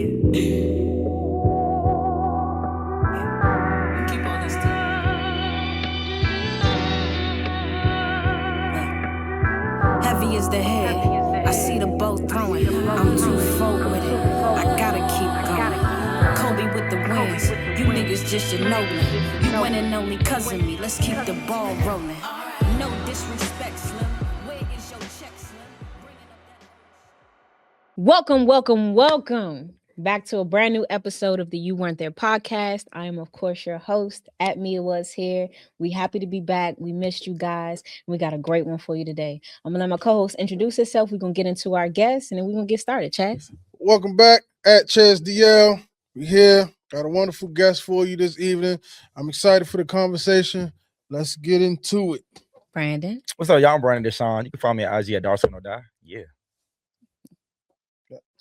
Keep all this to heavy is the head. I see the boat throwing. I'm too full with it. I gotta keep going. Kobe with the wins. You niggas just Ginobili. You winning only cause of me. Let's keep the ball rolling. No disrespect, Slim. Where is your check, Slim? Welcome back to a brand new episode of the You Weren't There podcast. I am, of course, your host. At Mia was here. We happy to be back. We missed you guys. We got a great one for you today. I'm gonna let my co-host introduce herself. We're gonna get into our guests and then we're gonna get started. Chaz. Welcome back at Chaz DL. We here. Got a wonderful guest for you this evening. I'm excited for the conversation. Let's get into it. Brandon. What's up, y'all? I'm Brandon Deshaun. You can find me at IG at Darcy No Die. Yeah.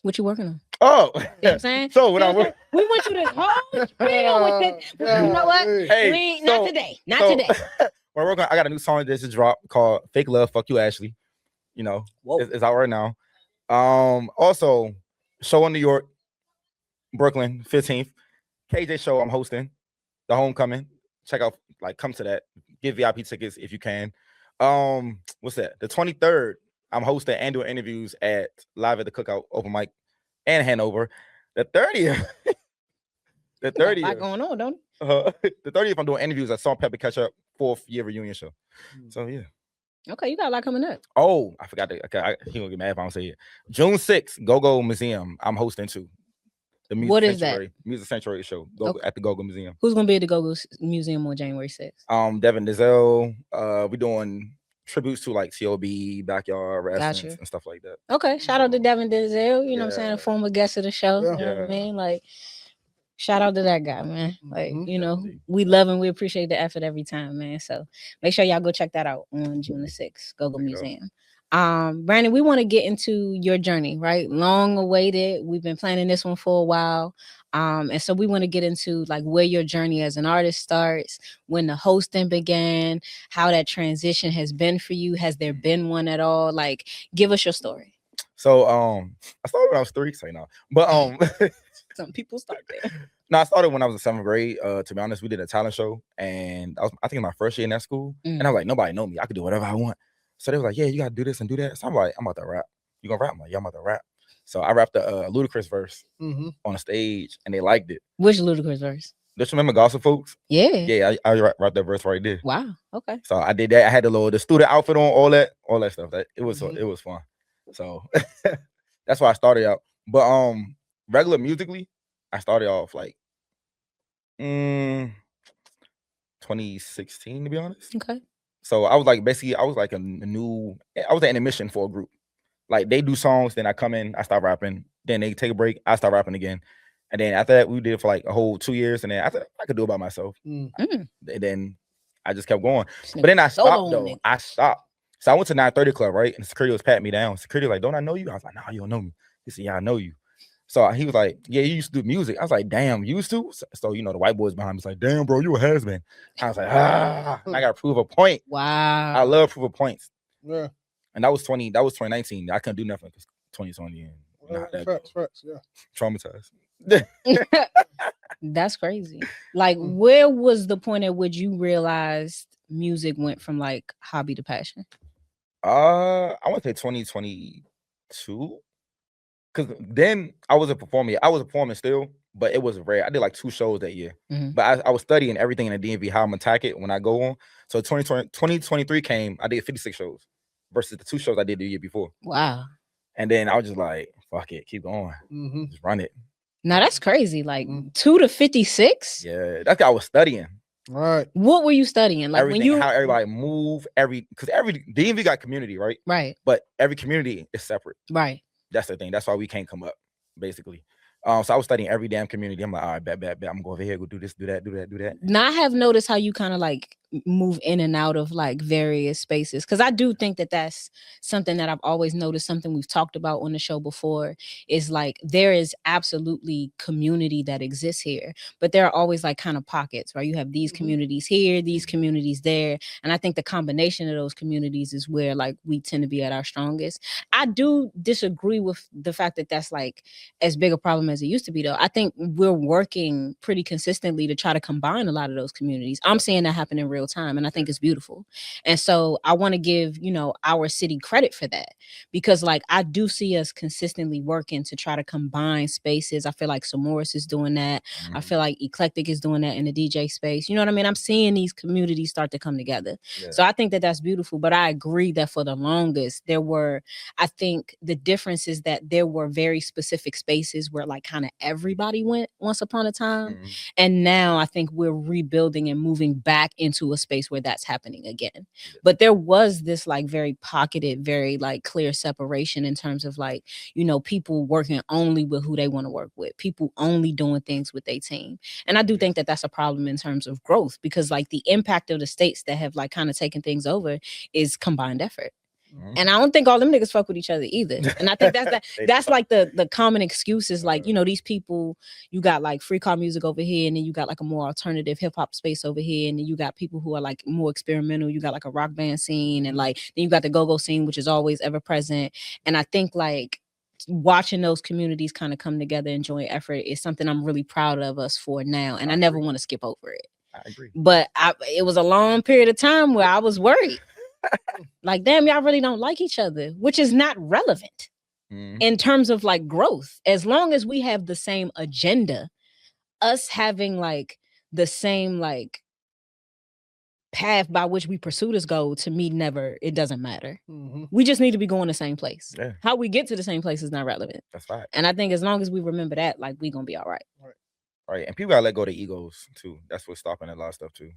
What you working on? Oh, You know what I'm saying? So what I work. We want you to hold spill with it. You know what? Hey, Not today. Not today. When I work on, I got a new song that just dropped called "Fake Love." Fuck you, Ashley. You know, it's out right now. Also, show in New York, Brooklyn, 15th. KJ show I'm hosting, the homecoming. Check out, come to that. Get VIP tickets if you can. What's that? The 23rd, I'm hosting and doing interviews at Live at the Cookout open mic and Hanover. The 30th, the 30th. Got going on, don't the 30th, I'm doing interviews at Salt Pepper Catch Up 4th year reunion show. So yeah. Okay, you got a lot coming up. Oh, I forgot to. Okay, he gonna get mad if I don't say it. June 6th, Go-Go Museum. I'm hosting too. The Music What is Sanctuary, Music Sanctuary show at the Go-Go Museum. Who's gonna be at the Go-Go Museum on January 6th? Devin Dizelle. We're doing tributes to like COB, Backyard Wrestling, and stuff like that. Okay, shout out to Devin Dizelle. You know what I'm saying? A former guest of the show. You know what I mean? Like, shout out to that guy, man. Like, you know, we love and we appreciate the effort every time, man. So make sure y'all go check that out on June the 6th, Go-Go Museum. Brandon, we want to get into your journey, right? Long awaited. We've been planning this one for a while. And so we want to get into like where your journey as an artist starts, when the hosting began, how that transition has been for you. Has there been one at all? Like, give us your story. So I started when I was 3, say no. But some people start there. No, I started when I was in 7th grade. To be honest, we did a talent show, and I think my first year in that school, and I was like, nobody know me. I could do whatever I want. So they were like, yeah, you gotta do this and do that. So I'm like, I'm about to rap. You gonna rap? I'm like, yeah, I'm about to rap. So I rapped a Ludacris verse on a stage, and they liked it. Which Ludacris verse? Just remember Gossip Folks? Yeah. Yeah, I rapped that verse right there. Wow. Okay. So I did that. I had the student outfit on, all that stuff. It was fun. So that's why I started out. But regular musically, I started off like 2016, to be honest. Okay. So I was like, basically, I was like I was an intermission for a group. Like they do songs, then I come in, I start rapping, then they take a break, I start rapping again. And then after that, we did it for like a whole 2 years. And then after that, I could do it by myself. And then I just kept going. But then I stopped though. I stopped. So I went to 930 Club, right? And security was patting me down. Security was like, don't I know you? I was like, nah, you don't know me. He said, yeah, I know you. So he was like, yeah, you used to do music. I was like, damn, used to? So you know, the white boys behind me was like, damn, bro, you a has-been. I was like, I gotta prove a point. Wow. I love proof of points. Yeah. And that was 2019. I couldn't do nothing because 2020 and Facts, yeah. Traumatized. That's crazy. Like, where was the point at which you realized music went from like hobby to passion? I want to say 2022. Because then I wasn't performing. I was performing still, but it was rare. I did like 2 shows that year. But I was studying everything in the DMV, how I'm gonna attack it when I go on. So 2023 came, I did 56 shows versus the 2 shows I did the year before. Wow. And then I was just like, fuck it, keep going. Just run it. Now that's crazy. Like 2 to 56? Yeah, that's what I was studying. Right. What were you studying? Like everything, when how everybody move, because every DMV got community, right? Right. But every community is separate. Right. That's the thing. That's why we can't come up, basically. So I was studying every damn community. I'm like, all right, bet. I'm going to go over here, go do this, do that. Now I have noticed how you kind of like move in and out of like various spaces. Because I do think that that's something that I've always noticed, something we've talked about on the show before, is like there is absolutely community that exists here, but there are always like kind of pockets, right? You have these communities here, these communities there, and I think the combination of those communities is where like we tend to be at our strongest. I do disagree with the fact that that's like as big a problem as it used to be, though. I think we're working pretty consistently to try to combine a lot of those communities. I'm seeing that happen in real time, and I think it's beautiful. And so I want to give, you know, our city credit for that, because like I do see us consistently working to try to combine spaces. I feel like Somoris is doing that. I feel like Eclectic is doing that in the DJ space. You know what I mean? I'm seeing these communities start to come together. Yeah. So I think that that's beautiful, but I agree that for the longest I think the difference is that there were very specific spaces where like kind of everybody went once upon a time. And now I think we're rebuilding and moving back into a space where that's happening again. But there was this like very pocketed, very like clear separation in terms of like, you know, people working only with who they want to work with, people only doing things with their team. And I do think that that's a problem in terms of growth, because like the impact of the states that have like kind of taken things over is combined effort. And I don't think all them niggas fuck with each other either. And I think that's like the common excuse is like, you know, these people, you got like free car music over here, and then you got like a more alternative hip hop space over here, and then you got people who are like more experimental. You got like a rock band scene, and like then you got the go-go scene, which is always ever present. And I think like watching those communities kind of come together and join effort is something I'm really proud of us for now. And I never want to skip over it. I agree. But it was a long period of time where I was worried. Like, damn, y'all really don't like each other, which is not relevant in terms of like growth. As long as we have the same agenda, us having like the same like path by which we pursue this goal, to me, it doesn't matter. We just need to be going the same place. Yeah. How we get to the same place is not relevant. That's right. And I think as long as we remember that, like, we gonna be all right. Right. And people gotta let go of their egos too. That's what's stopping a lot of stuff too.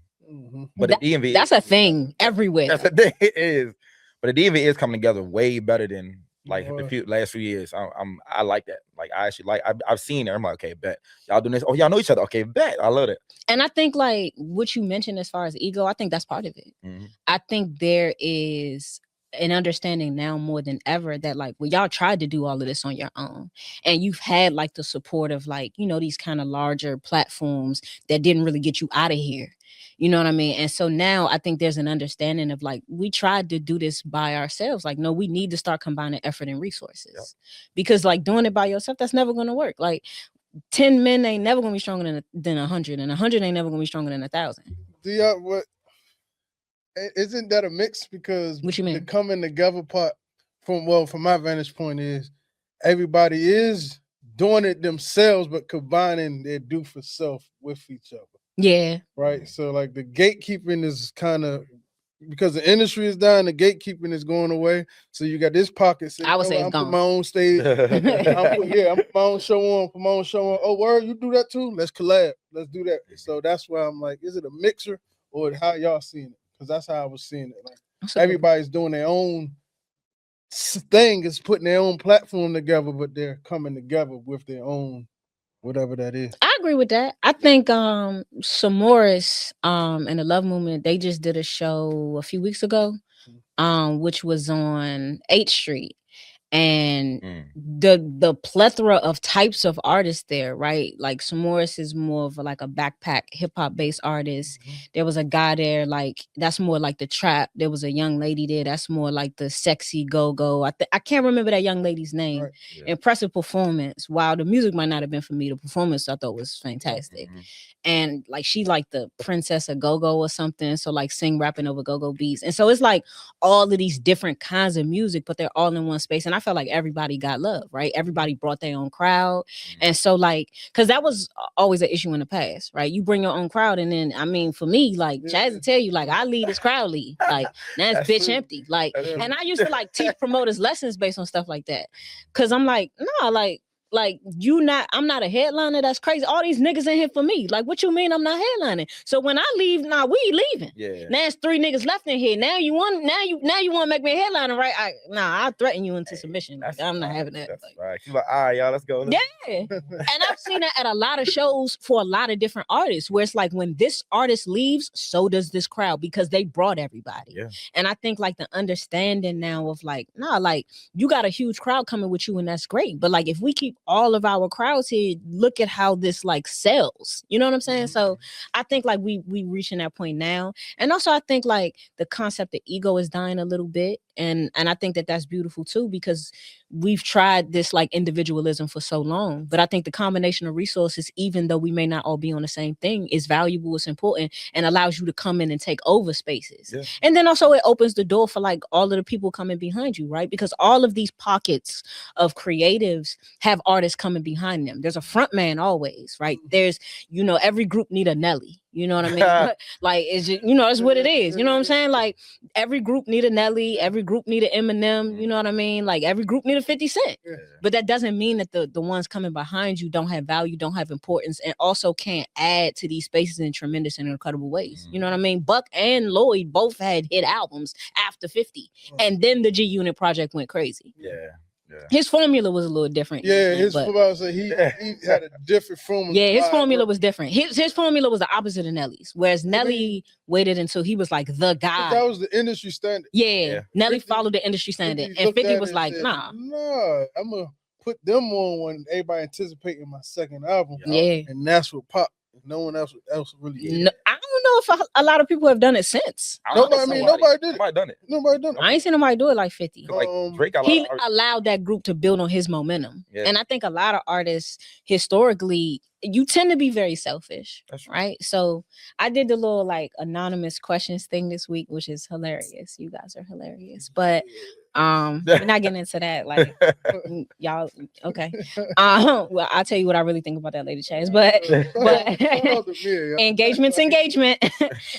But the DMV, that's a thing everywhere. That's a thing. It is. But the DMV is coming together way better than like the last few years. I like that. Like I actually like. I've seen it. I'm like, okay, bet y'all doing this. Oh, y'all know each other. Okay, bet. I love it. And I think like what you mentioned as far as ego, I think that's part of it. I think there is an understanding now more than ever that like, well, y'all tried to do all of this on your own, and you've had like the support of like, you know, these kind of larger platforms that didn't really get you out of here. You know what I mean? And so now I think there's an understanding of like, we tried to do this by ourselves. Like, no, we need to start combining effort and resources, because like doing it by yourself, that's never going to work. Like 10 men ain't never going to be stronger than 100, and 100 ain't never going to be stronger than 1,000. Do y'all, what? Isn't that a mix? Because what you mean? The coming together part, from my vantage point, is everybody is doing it themselves, but combining their do for self with each other. Yeah. Right. So like the gatekeeping is kind of, because the industry is dying, the gatekeeping is going away. So you got this pocket. I would say it's gone. Put my own stage. I'm put my own show on. Put my own show on. Oh, word, you do that too? Let's collab. Let's do that. So that's why I'm like, is it a mixer or how y'all seeing it? Because that's how I was seeing it. Like everybody's doing their own thing, is putting their own platform together, but they're coming together with their own whatever that is. I agree with that. I think Somoris and the Love Movement, they just did a show a few weeks ago, which was on 8th Street. And the plethora of types of artists there, right? Like Somoris is more of like a backpack hip hop based artist. There was a guy there, like that's more like the trap. There was a young lady there that's more like the sexy go-go. I can't remember that young lady's name. Right. Yeah. Impressive performance. While the music might not have been for me, the performance I thought was fantastic. And like she like the princess of go-go or something. So like rapping over go-go beats. And so it's like all of these different kinds of music, but they're all in one space. And I felt like everybody got love, right? Everybody brought their own crowd. And so like, because that was always an issue in the past, right? You bring your own crowd, and then, I mean, for me, like Chaz will tell you, like I lead this crowd lead. Like now it's bitch empty. Like, and I used to like teach promoters lessons based on stuff like that. Cause I'm like, no, like Like I'm not a headliner. That's crazy. All these niggas in here for me. Like, what you mean I'm not headlining? So when I leave, we leaving. Yeah. Now it's 3 niggas left in here. Now you want to make me a headliner, right? I threaten you into submission. Like, I'm not having that. That's right. She's like, all right, y'all, let's go. Yeah. And I've seen that at a lot of shows for a lot of different artists, where it's like when this artist leaves, so does this crowd, because they brought everybody. Yeah. And I think like the understanding now of like, like you got a huge crowd coming with you, and that's great. But like if we keep all of our crowds here, look at how this like sells. You know what I'm saying? Mm-hmm. So I think like we reaching that point now. And also I think like the concept of ego is dying a little bit. And I think that that's beautiful too, because we've tried this like individualism for so long. But I think the combination of resources, even though we may not all be on the same thing, is valuable, it's important, and allows you to come in and take over spaces. Yeah. And then also it opens the door for like all of the people coming behind you, right? Because all of these pockets of creatives have artists coming behind them. There's a front man always, right? There's, every group need a Nelly. You know what I mean? But, like, it's just, it's what it is. You know what I'm saying? Like, every group need a Nelly, every group need an Eminem. You know what I mean? Like, every group need a 50 Cent. Yeah. But that doesn't mean that the ones coming behind you don't have value, don't have importance, and also can't add to these spaces in tremendous and incredible ways. You know what I mean? Buck and Lloyd both had hit albums after 50, and then the G Unit project went crazy. Yeah. Yeah. His formula was a little different. Yeah, he had a different formula. Yeah, his formula was different. His formula was the opposite of Nelly's, whereas Nelly waited until he was like the guy. But that was the industry standard. Yeah. Nelly followed the industry standard, and 50 was like, nah, I'm gonna put them on when everybody anticipating my second album. Yeah, and that's what popped. No one else really did. No, I don't know if a lot of people have done it since. Nobody did it. Nobody done it. Nobody done it. I ain't seen nobody do it like 50. Like Drake, he allowed that group to build on his momentum. Yeah. And I think a lot of artists historically, you tend to be very selfish, right? So I did the little like anonymous questions thing this week, which is hilarious. You guys are hilarious, but we're not getting into that. Like y'all, okay. Well, I'll tell you what I really think about that later, Chaz. But engagement.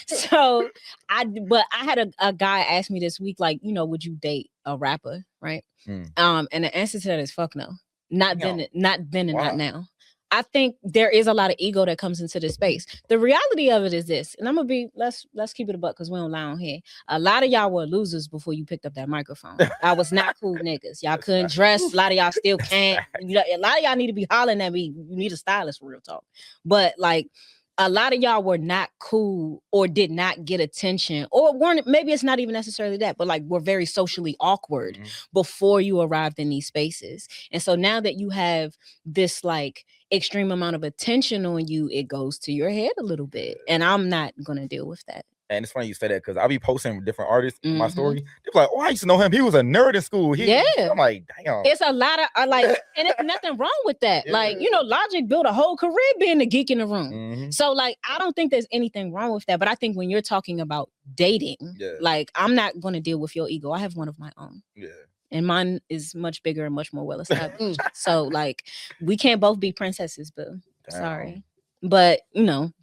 So I had a guy ask me this week, like, would you date a rapper, right? And the answer to that is fuck no. Not then and not now. I think there is a lot of ego that comes into this space. The reality of it is this, and I'm gonna be let's keep it a buck because we don't lie on here. A lot of y'all were losers before you picked up that microphone. I was not cool niggas. Y'all couldn't dress. A lot of y'all still can't. A lot of y'all need to be hollering at me. You need a stylist, for real talk. But like, a lot of y'all were not cool or did not get attention, or weren't. Maybe it's not even necessarily that, but like we're very socially awkward before you arrived in these spaces. And so now that you have this like extreme amount of attention on you, it goes to your head a little bit. And I'm not gonna deal with that. And it's funny you say that because I'll be posting different artists in my story. They're like, oh, I used to know him. He was a nerd in school. I'm like, damn. It's a lot of like, and it's nothing wrong with that. Yeah. Like, Logic built a whole career being the geek in the room. So like, I don't think there's anything wrong with that. But I think when you're talking about dating, like, I'm not going to deal with your ego. I have one of my own. Yeah. And mine is much bigger and much more well established. So like, we can't both be princesses, boo. Sorry. But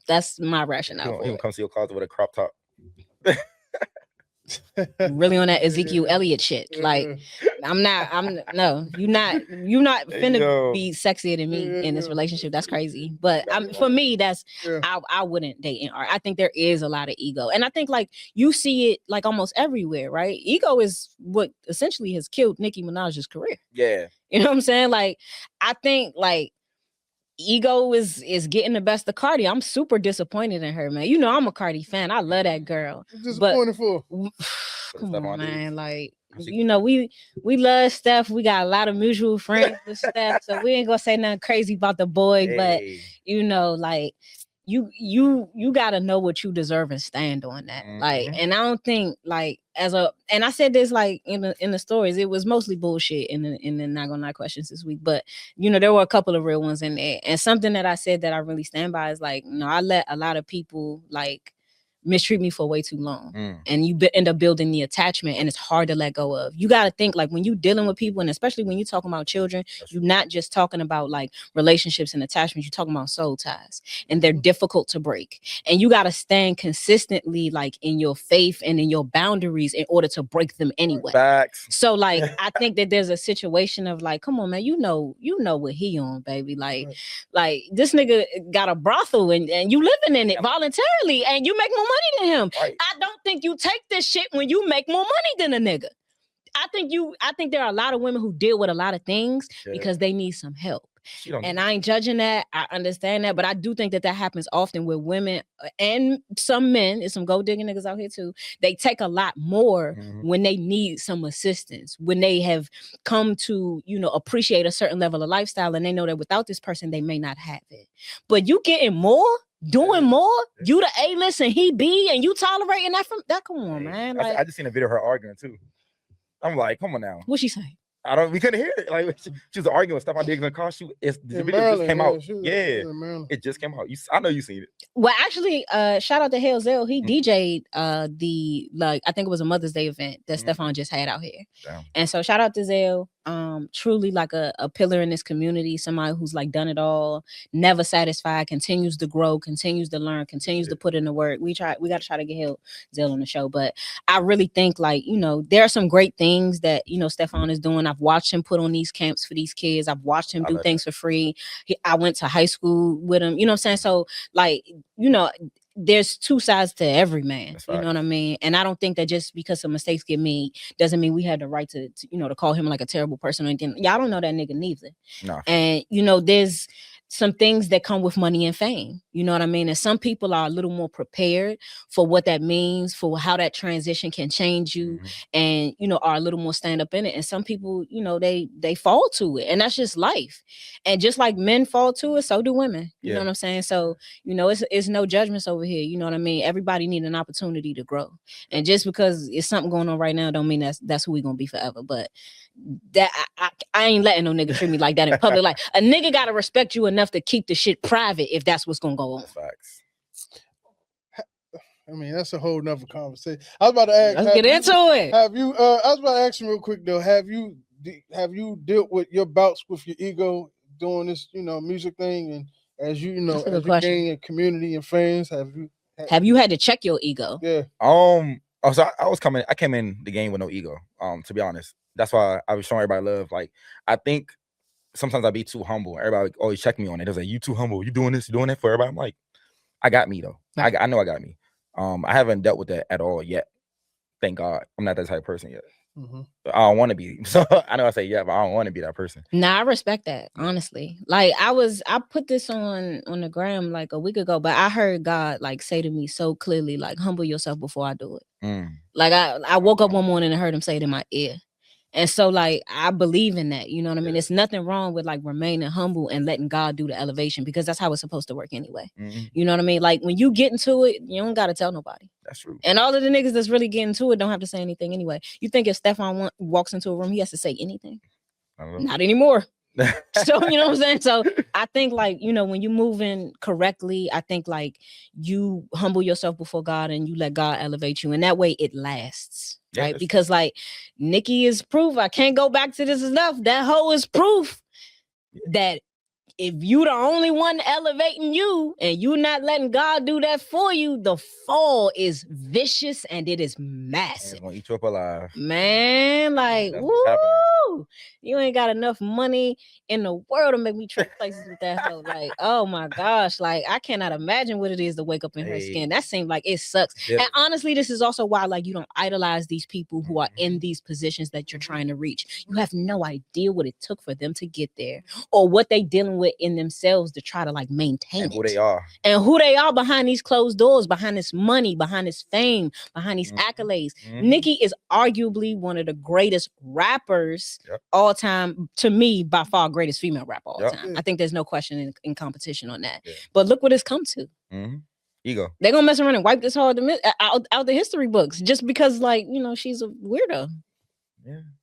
that's my rationale. He come to your closet with a crop top. Really on that Ezekiel Elliott shit. Like, you're not finna be sexier than me in this relationship. That's crazy. But for me, that's I wouldn't date in art. I think there is a lot of ego, and I think like you see it like almost everywhere, right? Ego is what essentially has killed Nicki Minaj's career. Yeah, you know what I'm saying? Like, I think like ego is getting the best of Cardi. I'm super disappointed in her, man. I'm a Cardi fan. I love that girl. Disappointed for? Come on, man. Like, we love Steph. We got a lot of mutual friends with Steph, so we ain't gonna say nothing crazy about the boy. But like, you gotta know what you deserve and stand on that. Like, and I don't think like and I said this like in the stories, it was mostly bullshit in the Not Gonna Lie questions this week, but there were a couple of real ones in there. And something that I said that I really stand by is like, I let a lot of people like mistreat me for way too long. And you end up building the attachment, and it's hard to let go of. You got to think, like, when you dealing with people, and especially when you're talking about children, you're not just talking about like relationships and attachments, you're talking about soul ties, and they're difficult to break. And you got to stand consistently like in your faith and in your boundaries in order to break them anyway. Facts. So like I think that there's a situation of like, come on, man, you know what he on, baby. Like this nigga got a brothel and you living in it voluntarily, and you make more money than him. Right. I don't think you take this shit when you make more money than a nigga. I think there are a lot of women who deal with a lot of things because they need some help. And I ain't judging that. I understand that. But I do think that happens often with women and some men. There's some gold digging niggas out here too. They take a lot more when they need some assistance, when they have come to, appreciate a certain level of lifestyle, and they know that without this person, they may not have it. But you getting more, doing more, you the A-list and he B, and you tolerating that from that? Come on, man. Like, I just seen a video of her arguing too. I'm like, come on now. What'd she say? We couldn't hear it. Like she was arguing with stuff. I did gonna call you. The video just came out. It just came out. I know you seen it. Well, actually, shout out to Hale Zell. He DJ'd the I think it was a Mother's Day event that Stefan just had out here. Damn. And so shout out to Zell. Truly like a pillar in this community, somebody who's like done it all, never satisfied, continues to grow, continues to learn, continues to put in the work. We got to try to get Zell on the show, but I really think there are some great things that Stefan is doing. I've watched him put on these camps for these kids. I've watched him do things for free. I went to high school with him. You know what I'm saying? So there's two sides to every man. That's right. You know what I mean? And I don't think that just because some mistakes get made doesn't mean we have the right to call him like a terrible person or anything. Y'all don't know that nigga neither. No. And there's some things that come with money and fame. You know what I mean? And some people are a little more prepared for what that means, for how that transition can change you, and are a little more stand up in it. And some people, they fall to it, and that's just life. And just like men fall to it, so do women. You know what I'm saying? So it's no judgments over here. You know what I mean? Everybody need an opportunity to grow. And just because it's something going on right now, don't mean that's who we gonna be forever. But that I ain't letting no nigga treat me like that in public. Like, a nigga gotta respect you enough to keep the shit private if that's what's gonna go on. Facts. I mean, that's a whole nother conversation. I was about to ask. Let's get into it. Have you? I was about to ask you real quick though. Have you dealt with your bouts with your ego doing this, music thing, and as you gain a community and fans, have you had to check your ego? Yeah. So I came in the game with no ego. To be honest, that's why I was showing everybody love. Like, I think sometimes I be too humble. Everybody always check me on it. They're like, you too humble. You doing this, you doing that for everybody. I'm like, I got me though. Right. I know I got me. I haven't dealt with that at all yet. Thank God. I'm not that type of person yet. But I don't want to be. So I know I say yeah, but I don't want to be that person. Nah, I respect that, honestly. Like, I put this on the gram like a week ago, but I heard God like say to me so clearly, like, humble yourself before I do it. Like, I woke up one morning and heard him say it in my ear. And so, like, I believe in that. You know what I mean? There's nothing wrong with like remaining humble and letting God do the elevation, because that's how it's supposed to work anyway. You know what I mean? Like, when you get into it, you don't got to tell nobody. That's true. And all of the niggas that's really getting to it don't have to say anything anyway. You think if Stefan walks into a room, he has to say anything? Not anymore. So, you know what I'm saying? So I think like, when you moving correctly, I think like you humble yourself before God and you let God elevate you. And that way it lasts. Right? Because like Nicki is proof. I can't go back to this enough. That hoe is proof that if you the only one elevating you and you not letting God do that for you, the fall is vicious and it is massive. It's gonna eat you up alive. Man, like, woo! You ain't got enough money in the world to make me trade places with that hoe. Like, oh my gosh, like I cannot imagine what it is to wake up in her skin. That seemed like it sucks. Yeah. And honestly, this is also why like you don't idolize these people who are in these positions that you're trying to reach. You have no idea what it took for them to get there or what they dealing with in themselves to try to like maintain and who they are behind these closed doors, behind this money, behind this fame, behind these accolades. Nicki is arguably one of the greatest rappers all time, to me, by far greatest female rapper all time. I think there's no question in competition on that. But look what it's come to. Ego. They're gonna mess around and wipe this out the history books just because like she's a weirdo.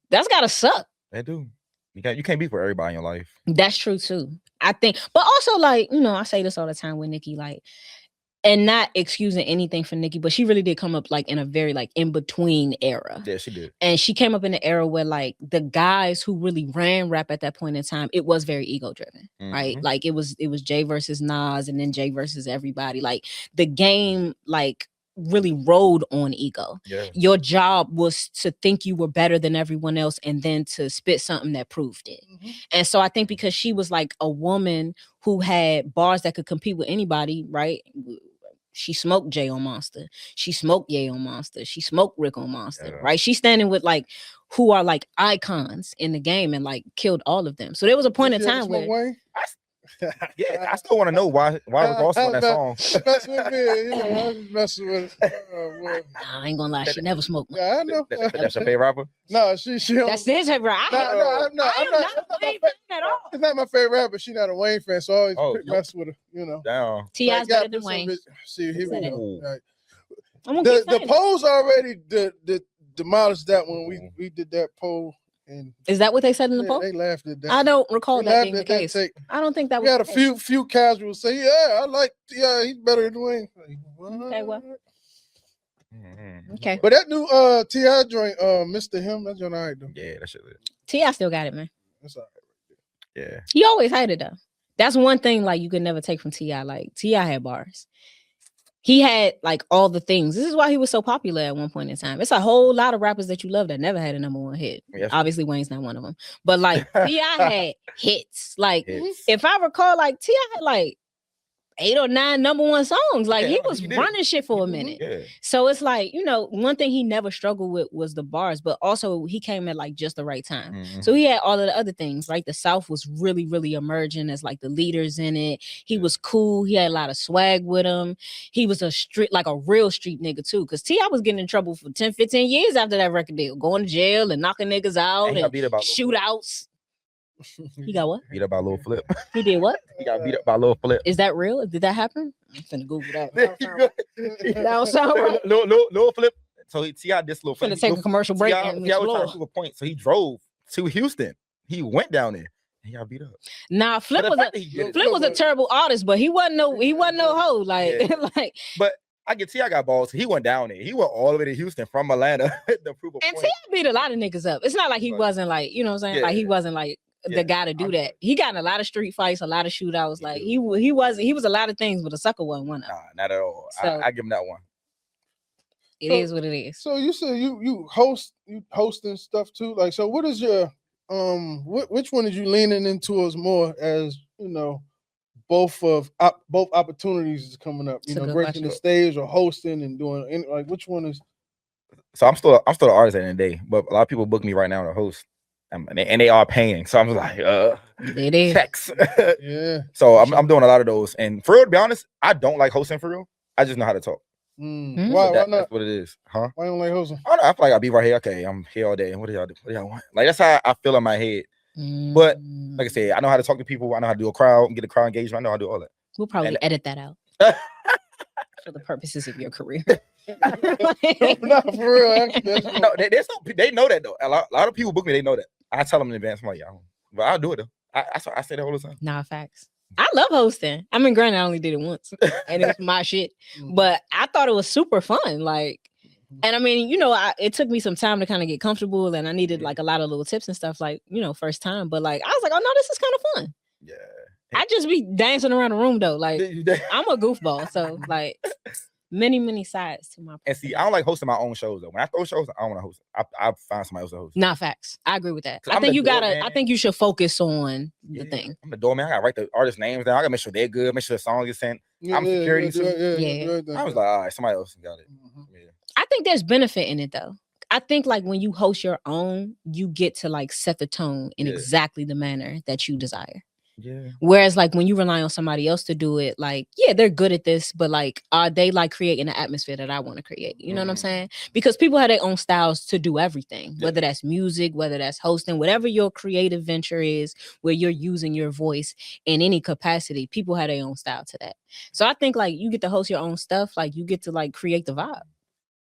That's gotta suck. They do. You can't be for everybody in your life. That's true too. I think, but also like, I say this all the time with Nicki, like And not excusing anything for Nicki, but she really did come up like in a very like in between era. Yeah, she did. And she came up in the era where like the guys who really ran rap at that point in time, it was very ego driven, right? Like it was Jay versus Nas, and then Jay versus everybody. Like the game, like really rode on ego. Yeah. Your job was to think you were better than everyone else and then to spit something that proved it. And so I think because she was like a woman who had bars that could compete with anybody, right? She smoked Jay on Monster. She smoked Ye on Monster. She smoked Rick on Monster, right? She's standing with like who are like icons in the game and like killed all of them. So there was a point in time where yeah, I still want to know why was Ross on that song. Mess with me, you know, I was messing with it. I ain't gonna lie, she never smoked. Yeah, I know. That's your favorite rapper? No, she. That's his favorite. I'm not a Wayne fan at all. It's not my favorite rapper. She's not a Wayne fan, so I always mess with her. You know. Damn. T.I.'s better than Wayne. See, here we go. Right. The polls already demolished that when we did that poll. And is that what they said in the poll? They laughed at that. I don't recall that being the case. I don't think that was. We had a few casuals say, "Yeah, I like T.I. He's better than Wayne." Okay, well. Okay. But that new T.I. joint, Mr. Him, that's all right though. Yeah, that shit. T.I. still got it, man. That's all right. Yeah. He always had it though. That's one thing like you could never take from T.I. Like T.I. had bars. He had like all the things. This is why he was so popular at one point in time. It's a whole lot of rappers that you love that never had a #1 hit. Yes. Obviously, Wayne's not one of them. But like T.I. had hits. Like if I recall, like T.I. had like 8 or 9 #1 songs. Like he was running shit for a minute. Yeah. So it's like, you know, one thing he never struggled with was the bars, but also he came at like just the right time. So he had all of the other things, right? The South was really, really emerging as like the leaders in it. He was cool. He had a lot of swag with him. He was a street, like a real street nigga too. Cause T.I. was getting in trouble for 10, 15 years after that record deal, going to jail and knocking niggas out and shootouts. He got what? Beat up by Lil Flip. He did what? He got beat up by Lil Flip. Is that real? Did that happen? I'm finna Google that. That don't sound right. Lil Flip. So T.I. this Lil Flip. Finna take a commercial break. T.I. was trying to prove a point. So he drove to Houston. He went down there. He got beat up. Nah, Flip was a terrible artist, but he wasn't no hoe. Like, like. But I get T.I. got balls. So he went down there. He went all the way to Houston from Atlanta to prove a point. And T.I. beat a lot of niggas up. It's not like he wasn't like, you know what I'm saying? Yeah. Like he wasn't like the guy to do that. He got in a lot of street fights, a lot of shootouts. Like he was a lot of things, but a sucker wasn't one of them. Nah, not at all. So, I give him that one. It is what it is. So you said you hosting stuff too. Like, so what is your which one is you leaning into as more, as you know, both opportunities is coming up, you know, breaking the stage or hosting and doing like which one is? So I'm still an artist at the end of the day, but a lot of people book me right now to host. And they are paying, so I'm like, it is checks. Yeah. So I'm doing a lot of those, and for real, to be honest, I don't like hosting for real. I just know how to talk. Why not? That's what it is, huh? Why don't you like hosting? I don't know. I feel like I'll be right here. Okay, I'm here all day. What do y'all do? What do y'all want? Like that's how I feel in my head. But like I said, I know how to talk to people. I know how to do a crowd and get a crowd engagement. I know how to do all that. We'll probably edit that out for the purposes of your career. No, for real. No, they know that though. A lot of people book me. They know that. I tell them in advance. I'm like, y'all, but I'll do it though. I say that all the time. Nah, facts. I love hosting. I mean, granted, I only did it once, and it's my shit. But I thought it was super fun. Like, and I mean, you know, it took me some time to kind of get comfortable, and I needed like a lot of little tips and stuff. Like, you know, first time. But like, I was like, oh no, this is kind of fun. Yeah. I just be dancing around the room though. Like, I'm a goofball, so like. Many sides to my. And see, I don't like hosting my own shows though. When I throw shows, I don't want to host. I find somebody else to host. Nah, facts. I agree with that. I think you gotta. I think you should focus on the thing. I'm the doorman. I gotta write the artist names down. I gotta make sure they're good. Make sure the song gets sent. I'm security too. Yeah. I was like, all right, somebody else got it. Yeah. I think there's benefit in it though. I think like when you host your own, you get to like set the tone in exactly the manner that you desire. Yeah. Whereas like when you rely on somebody else to do it, like, yeah, they're good at this, but like, are they like creating an atmosphere that I want to create? You know what I'm saying? Because people have their own styles to do everything, whether that's music, whether that's hosting, whatever your creative venture is, where you're using your voice in any capacity, people have their own style to that. So I think like you get to host your own stuff, like you get to like create the vibe.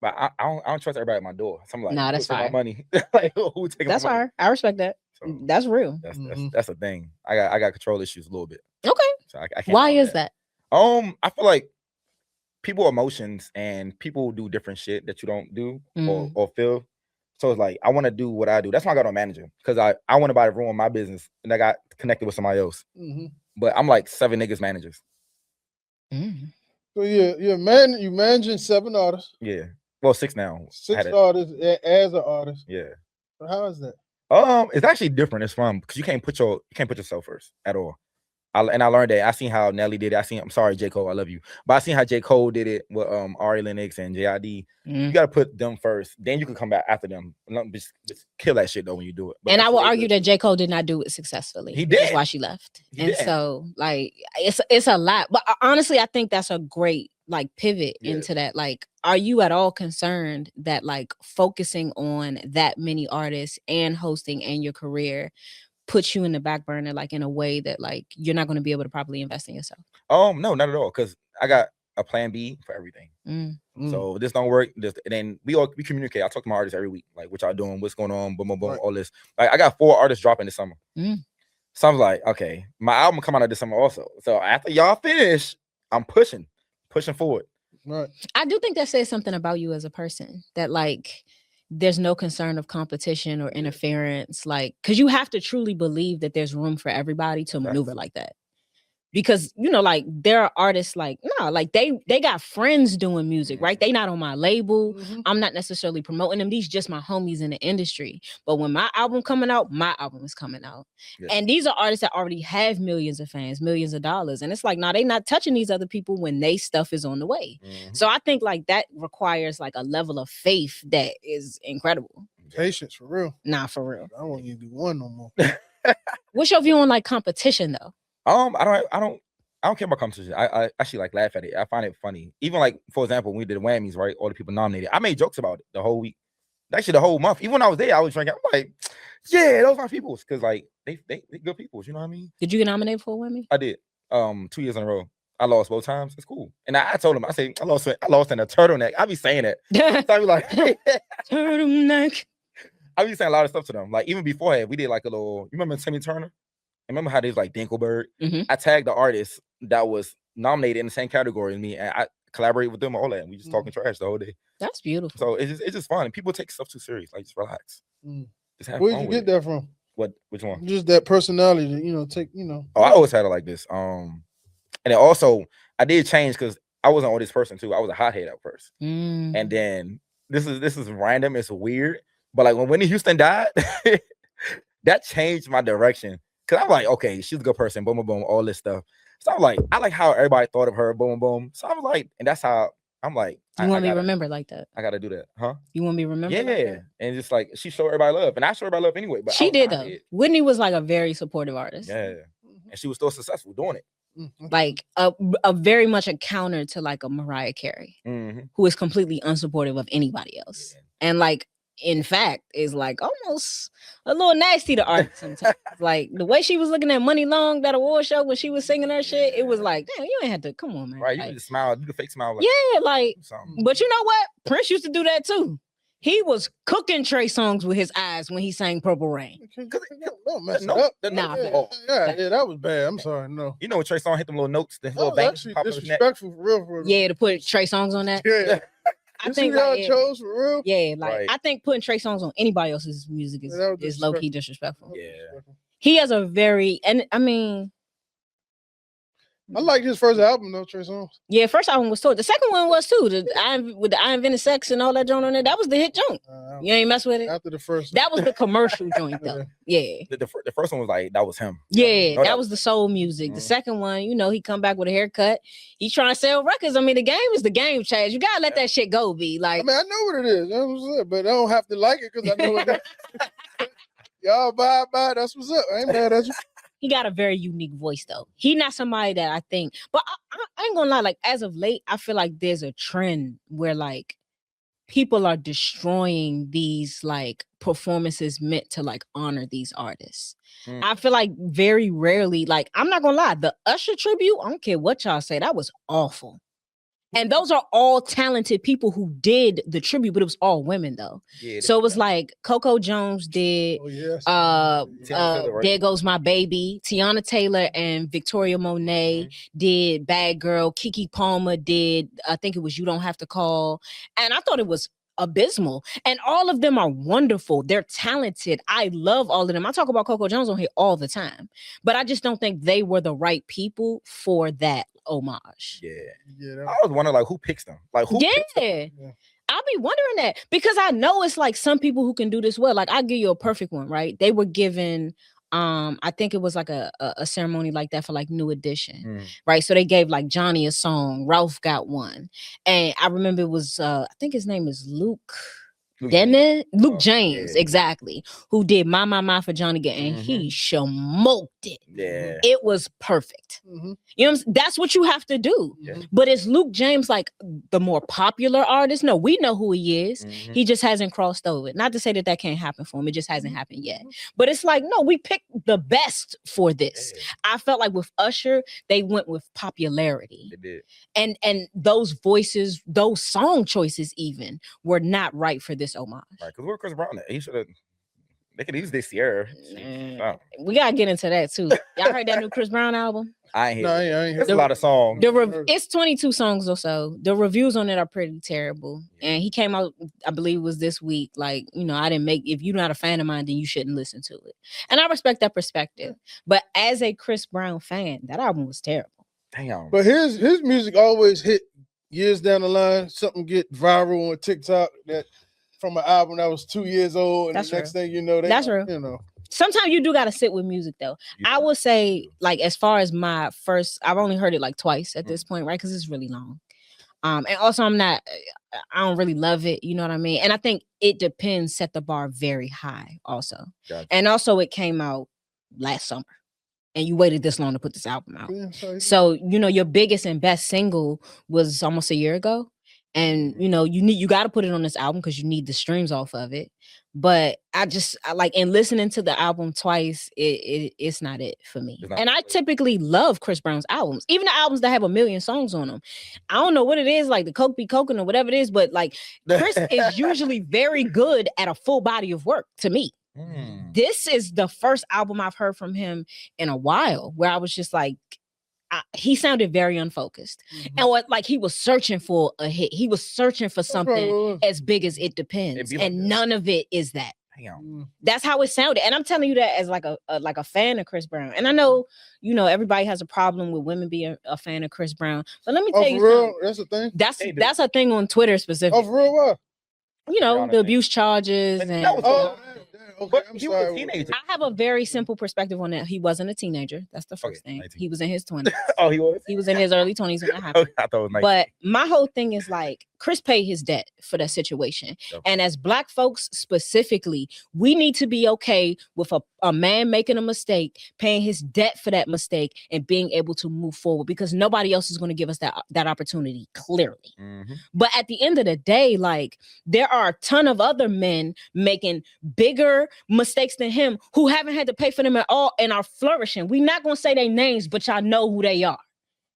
But I don't trust everybody at my door. So I'm like, nah, that's fine. My money. Like, who taking that's my money? fine. I respect that. So that's real. That's a thing. I got control issues a little bit. Okay. So I can't. Why is that? I feel like people emotions and people do different shit that you don't do or feel. So it's like I want to do what I do. That's why I got on manager because I want to ruin my business and I got connected with somebody else. But I'm like 7 niggas managers. So you managing 7 artists. Yeah. Well, 6 now. 6 artists as an artist. Yeah. So how is that? It's actually different. It's fun because you can't put yourself first at all. I learned that. I seen how Nelly did it. I'm sorry, J. Cole, I love you. But I seen how J. Cole did it with Ari Lennox and JID. You gotta put them first. Then you can come back after them. Just kill that shit though when you do it. But and I will argue that J. Cole did not do it successfully. He did. That's why she left. So like it's a lot. But honestly, I think that's a great like pivot into that. Like, are you at all concerned that like focusing on that many artists and hosting and your career puts you in the back burner, like in a way that like you're not going to be able to properly invest in yourself? No, not at all. Because I got a plan B for everything. So this don't work. And then we communicate. I talk to my artists every week, like what y'all doing, what's going on, boom, boom, boom, all this. Like I got 4 artists dropping this summer. So I'm like, okay, my album come out this summer also. So after y'all finish, I'm pushing forward. Right. I do think that says something about you as a person, that like there's no concern of competition or interference, like, because you have to truly believe that there's room for everybody to maneuver like that. Because, you know, like there are artists like, no, like they got friends doing music, right? They not on my label. I'm not necessarily promoting them. These just my homies in the industry. But when my album coming out, my album is coming out. And these are artists that already have millions of fans, millions of dollars. And it's like, no, they not touching these other people when they stuff is on the way. So I think like that requires like a level of faith that is incredible. Patience, for real. Nah, for real. I won't even do one no more. What's your view on like competition though? I don't care about competition. I actually like laugh at it. I find it funny. Even like, for example, when we did the Whammies, right? All the people nominated. I made jokes about it the whole week. Actually, the whole month. Even when I was there, I was drinking. I'm like, yeah, those are peoples. Because like they good peoples, you know what I mean? Did you get nominated for a Whammy? I did. 2 years in a row. I lost both times. It's cool. And I told him, I say, I lost in a turtleneck. I be saying it. So I be like, turtleneck. I be saying a lot of stuff to them. Like even beforehand, we did like a little, you remember Timmy Turner? Remember how there's like Dinkelberg? I tagged the artist that was nominated in the same category as me, and I collaborate with them all that. And we just talking trash the whole day. That's beautiful. So it's just fun. And people take stuff too serious. Like just relax. Just have Where'd you get that from? Which one? Just that personality to, Oh, I always had it like this. And then also I did change because I wasn't all this person too. I was a hothead at first. And then this is random. It's weird. But like when Whitney Houston died, that changed my direction. Cause I'm like, okay, she's a good person, boom, boom, boom, all this stuff. So I'm like, I like how everybody thought of her, boom, boom. So I'm like, and that's how I'm like. You want me to remember like that? I gotta do that, huh? You want me to remember? Yeah, like that? And just like she showed everybody love, and I show everybody love anyway. But she did though. Whitney was like a very supportive artist. Yeah, and she was still successful doing it. Like a very much a counter to like a Mariah Carey, who is completely unsupportive of anybody else, and like. In fact, is like almost a little nasty to art sometimes. Like the way she was looking at Money Long, that award show when she was singing her shit, it was like, damn, you ain't had to come on, man. Right, like, you just smile, do the fake smile. Like, yeah, like, but you know what? Prince used to do that too. He was cooking Trey songs with his eyes when he sang Purple Rain. Don't mess it up. Yeah, that was bad. I'm sorry, no. You know when Trey Songz hit them little notes, the little bangs actually disrespectful for real. Yeah, to put Trey Songz on that. Yeah. I think like, chose for real. Yeah, like I think putting Trey Songz on anybody else's music is low key disrespectful. Yeah, he has a very, and I mean, I like his first album though, Trey Songz. Yeah, first album was too. The second one was too. With the I Invented Sex and all that joint on there. That was the hit joint. You ain't mess with it. After the first, that was the commercial joint though. Yeah. The first one was like that was him. Yeah, that was the soul music. The second one, he come back with a haircut. He trying to sell records. I mean, the game is the game, Chad. You gotta let that shit go. Be like, I mean, I know what it is. That's what's up, but I don't have to like it because I know what y'all buy. That's what's up. I ain't mad at you. He got a very unique voice though. He not somebody that I think, but I ain't gonna lie, like as of late, I feel like there's a trend where like people are destroying these like performances meant to like honor these artists. I feel like very rarely, like I'm not gonna lie, the Usher tribute, I don't care what y'all say, that was awful. And those are all talented people who did the tribute, but it was all women though. Yeah, So it was like Coco Jones did There Goes My Baby. Tiana Taylor and Victoria Monet did Bad Girl. Keke Palmer did, I think it was You Don't Have to Call. And I thought it was abysmal. And all of them are wonderful. They're talented. I love all of them. I talk about Coco Jones on here all the time, but I just don't think they were the right people for that homage. Yeah. I was wondering like who picks them? Like who picks them? Yeah. I'll be wondering that because I know it's like some people who can do this well. Like I'll give you a perfect one, right? They were given I think it was like a ceremony like that for like New Edition, right? So they gave like Johnny a song, Ralph got one, and I remember it was I think his name is Luke James, exactly, who did My for Johnny Gill, and he smoked it. Yeah, it was perfect. You know, that's what you have to do. But is Luke James like the more popular artist? No, we know who he is. He just hasn't crossed over. Not to say that can't happen for him. It just hasn't happened yet. But it's like, no, we picked the best for this. I felt like with Usher, they went with popularity. They did. And those voices, those song choices even were not right for this homage. Right, because we're Chris Brown. He should have. They could use this year. We gotta get into that too. Y'all heard that new Chris Brown album? I ain't heard. It's a lot of songs. It's 22 songs or so. The reviews on it are pretty terrible. And he came out, I believe, was this week. Like, you know, if you're not a fan of mine, then you shouldn't listen to it. And I respect that perspective. But as a Chris Brown fan, that album was terrible. Damn. But his music always hit years down the line. Something get viral on TikTok that from an album that was 2 years old, and the next thing you know, that's real. You know, sometimes you do got to sit with music though. I will say, like, as far as my first, I've only heard it like twice at this point, right? Because it's really long. And also I don't really love it. You know what I mean? And I think It Depends set the bar very high also. Gotcha. And also it came out last summer. And you waited this long to put this album out. Yeah, so, you know, your biggest and best single was almost a year ago. And, you know, you got to put it on this album because you need the streams off of it. But I like, in listening to the album twice, it's not it for me. And I typically love Chris Brown's albums, even the albums that have 1 million songs on them. I don't know what it is, like the Coke be Coking or whatever it is, but like Chris is usually very good at a full body of work to me. This is the first album I've heard from him in a while where I was just like, he sounded very unfocused. And what, like, he was searching for a hit. He was searching for something as big as It Depends. And none of it is that. That's how it sounded. And I'm telling you that as like a fan of Chris Brown. And I know, you know, everybody has a problem with women being a fan of Chris Brown. But let me tell you something. That's a thing? That's a thing on Twitter specifically. Oh, for real? What? You know, the abuse charges. And okay, I'm sorry. A teenager. I have a very simple perspective on that. He wasn't a teenager. That's the first thing. 19. He was in his 20s. Oh, he was? He was in his early 20s when that happened. I thought it was 19. But my whole thing is like, Chris paid his debt for that situation. Okay. And as Black folks specifically, we need to be okay with a man making a mistake, paying his debt for that mistake, and being able to move forward because nobody else is going to give us that opportunity, clearly. But at the end of the day, like, there are a ton of other men making bigger mistakes than him who haven't had to pay for them at all and are flourishing. We're not going to say their names, but y'all know who they are.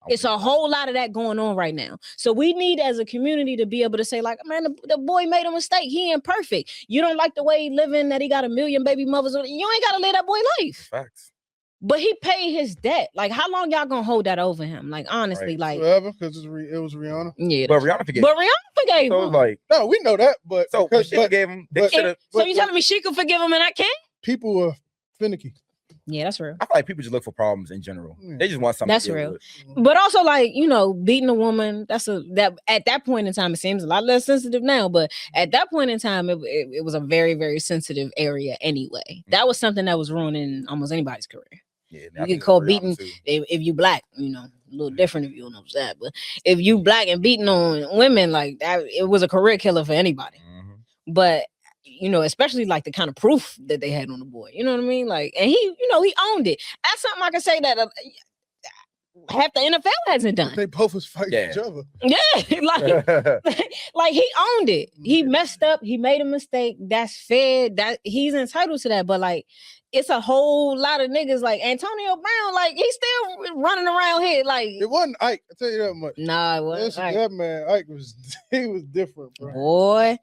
It's a whole lot of that going on right now. So we need, as a community, to be able to say, like, man, the boy made a mistake. He ain't perfect. You don't like the way he living, that he got 1 million baby mothers. You ain't got to live that boy life. Facts. But he paid his debt. Like, how long y'all gonna hold that over him? Like, honestly, like forever, because it was Rihanna. Yeah, but Rihanna forgave. So him. Like, no, we know that, but so she forgave him. So you telling me she could forgive him and I can't? People were finicky. Yeah, that's real. I feel like people just look for problems in general. They just want something. That's real. But also, like, you know, beating a woman, that at that point in time, it seems a lot less sensitive now. But at that point in time, it was a very, very sensitive area anyway. That was something that was ruining almost anybody's career. Yeah, you get called beating if you Black, you know, a little different if you don't know that. But if you Black and beating on women, like that, it was a career killer for anybody. But you know, especially like the kind of proof that they had on the boy, you know what I mean? Like, and he, you know, he owned it. That's something I can say that half the NFL hasn't done. They both was fighting each other. Yeah, like he owned it. He messed up. He made a mistake. That's fair. That he's entitled to that. But like, it's a whole lot of niggas like Antonio Brown. Like he's still running around here. Like it wasn't Ike. I tell you that much. Nah, it wasn't. That man, Ike was different, bro. Boy,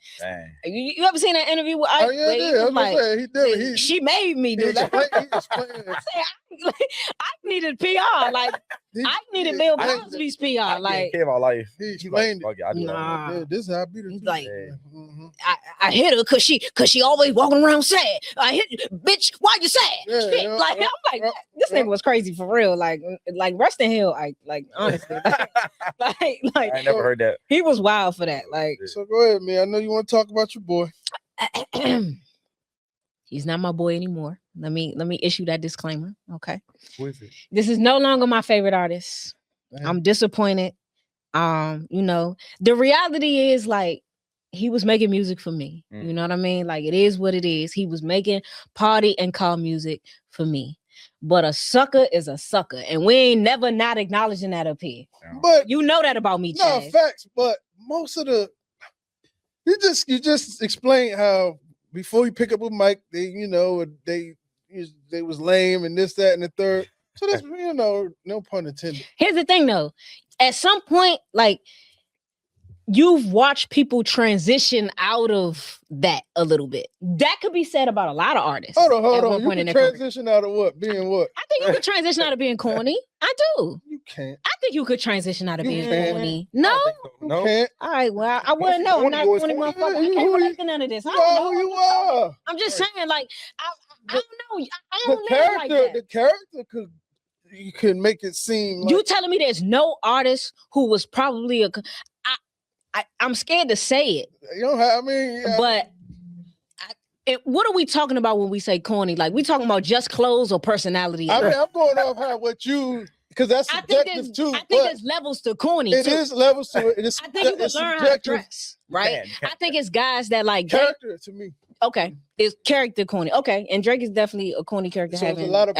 you ever seen that interview with Ike? Oh yeah, yeah. I was like, saying, he did. She made me do that. I needed PR. Like I needed Bill Cosby's PR. Like came out life. He explained like, it. Nah, this is how I beat her. Like I hit her because she always walking around sad. I hit bitch. Why you sad? Shit. Like I'm like this nigga was crazy for real. Like rest in hell. Like honestly, like I never heard that. He was wild for that. Like so go ahead, man. I know you want to talk about your boy. He's not my boy anymore. Let me issue that disclaimer. Okay. Who is it? This is no longer my favorite artist. Man. I'm disappointed. You know, the reality is like he was making music for me. You know what I mean? Like it is what it is. He was making party and call music for me. But a sucker is a sucker. And we ain't never not acknowledging that up here. But you know that about me, no Chaz. Facts, but most of the you just explained how before you pick up a mic, they was lame and this, that, and the third. So that's no pun intended. Here's the thing though. At some point, like you've watched people transition out of that a little bit. That could be said about a lot of artists. Hold on. You can transition out of what? Being what? I think you could transition out of being corny. I do. You can't. I think you could transition out of being corny. No? No. You can't. All right, well, I wouldn't know. I'm not 20 motherfucker. I can't relate to none of this. I don't know who you are. I'm just saying, like, I don't know. I don't live like that. The character could make it seem like... You telling me there's no artist who was probably I'm scared to say it. You don't have, yeah. But what are we talking about when we say corny? Like we talking about just clothes or personality? I'm going off how what you because that's subjective too. I think there's levels to corny. It is levels to it. I think you can learn how to dress, right? I think it's guys that like character to me. Okay, it's character corny. Okay, and Drake is definitely a corny character. So there's a lot of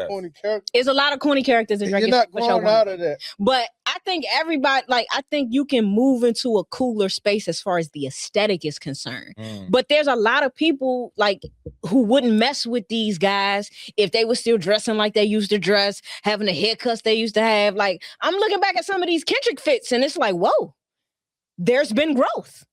corny characters. There's a lot of corny characters in Drake. You're not going out of that. But I think everybody, I think you can move into a cooler space as far as the aesthetic is concerned. But there's a lot of people like who wouldn't mess with these guys if they were still dressing like they used to dress, having the haircuts they used to have. Like I'm looking back at some of these Kendrick fits, and it's like, whoa, there's been growth.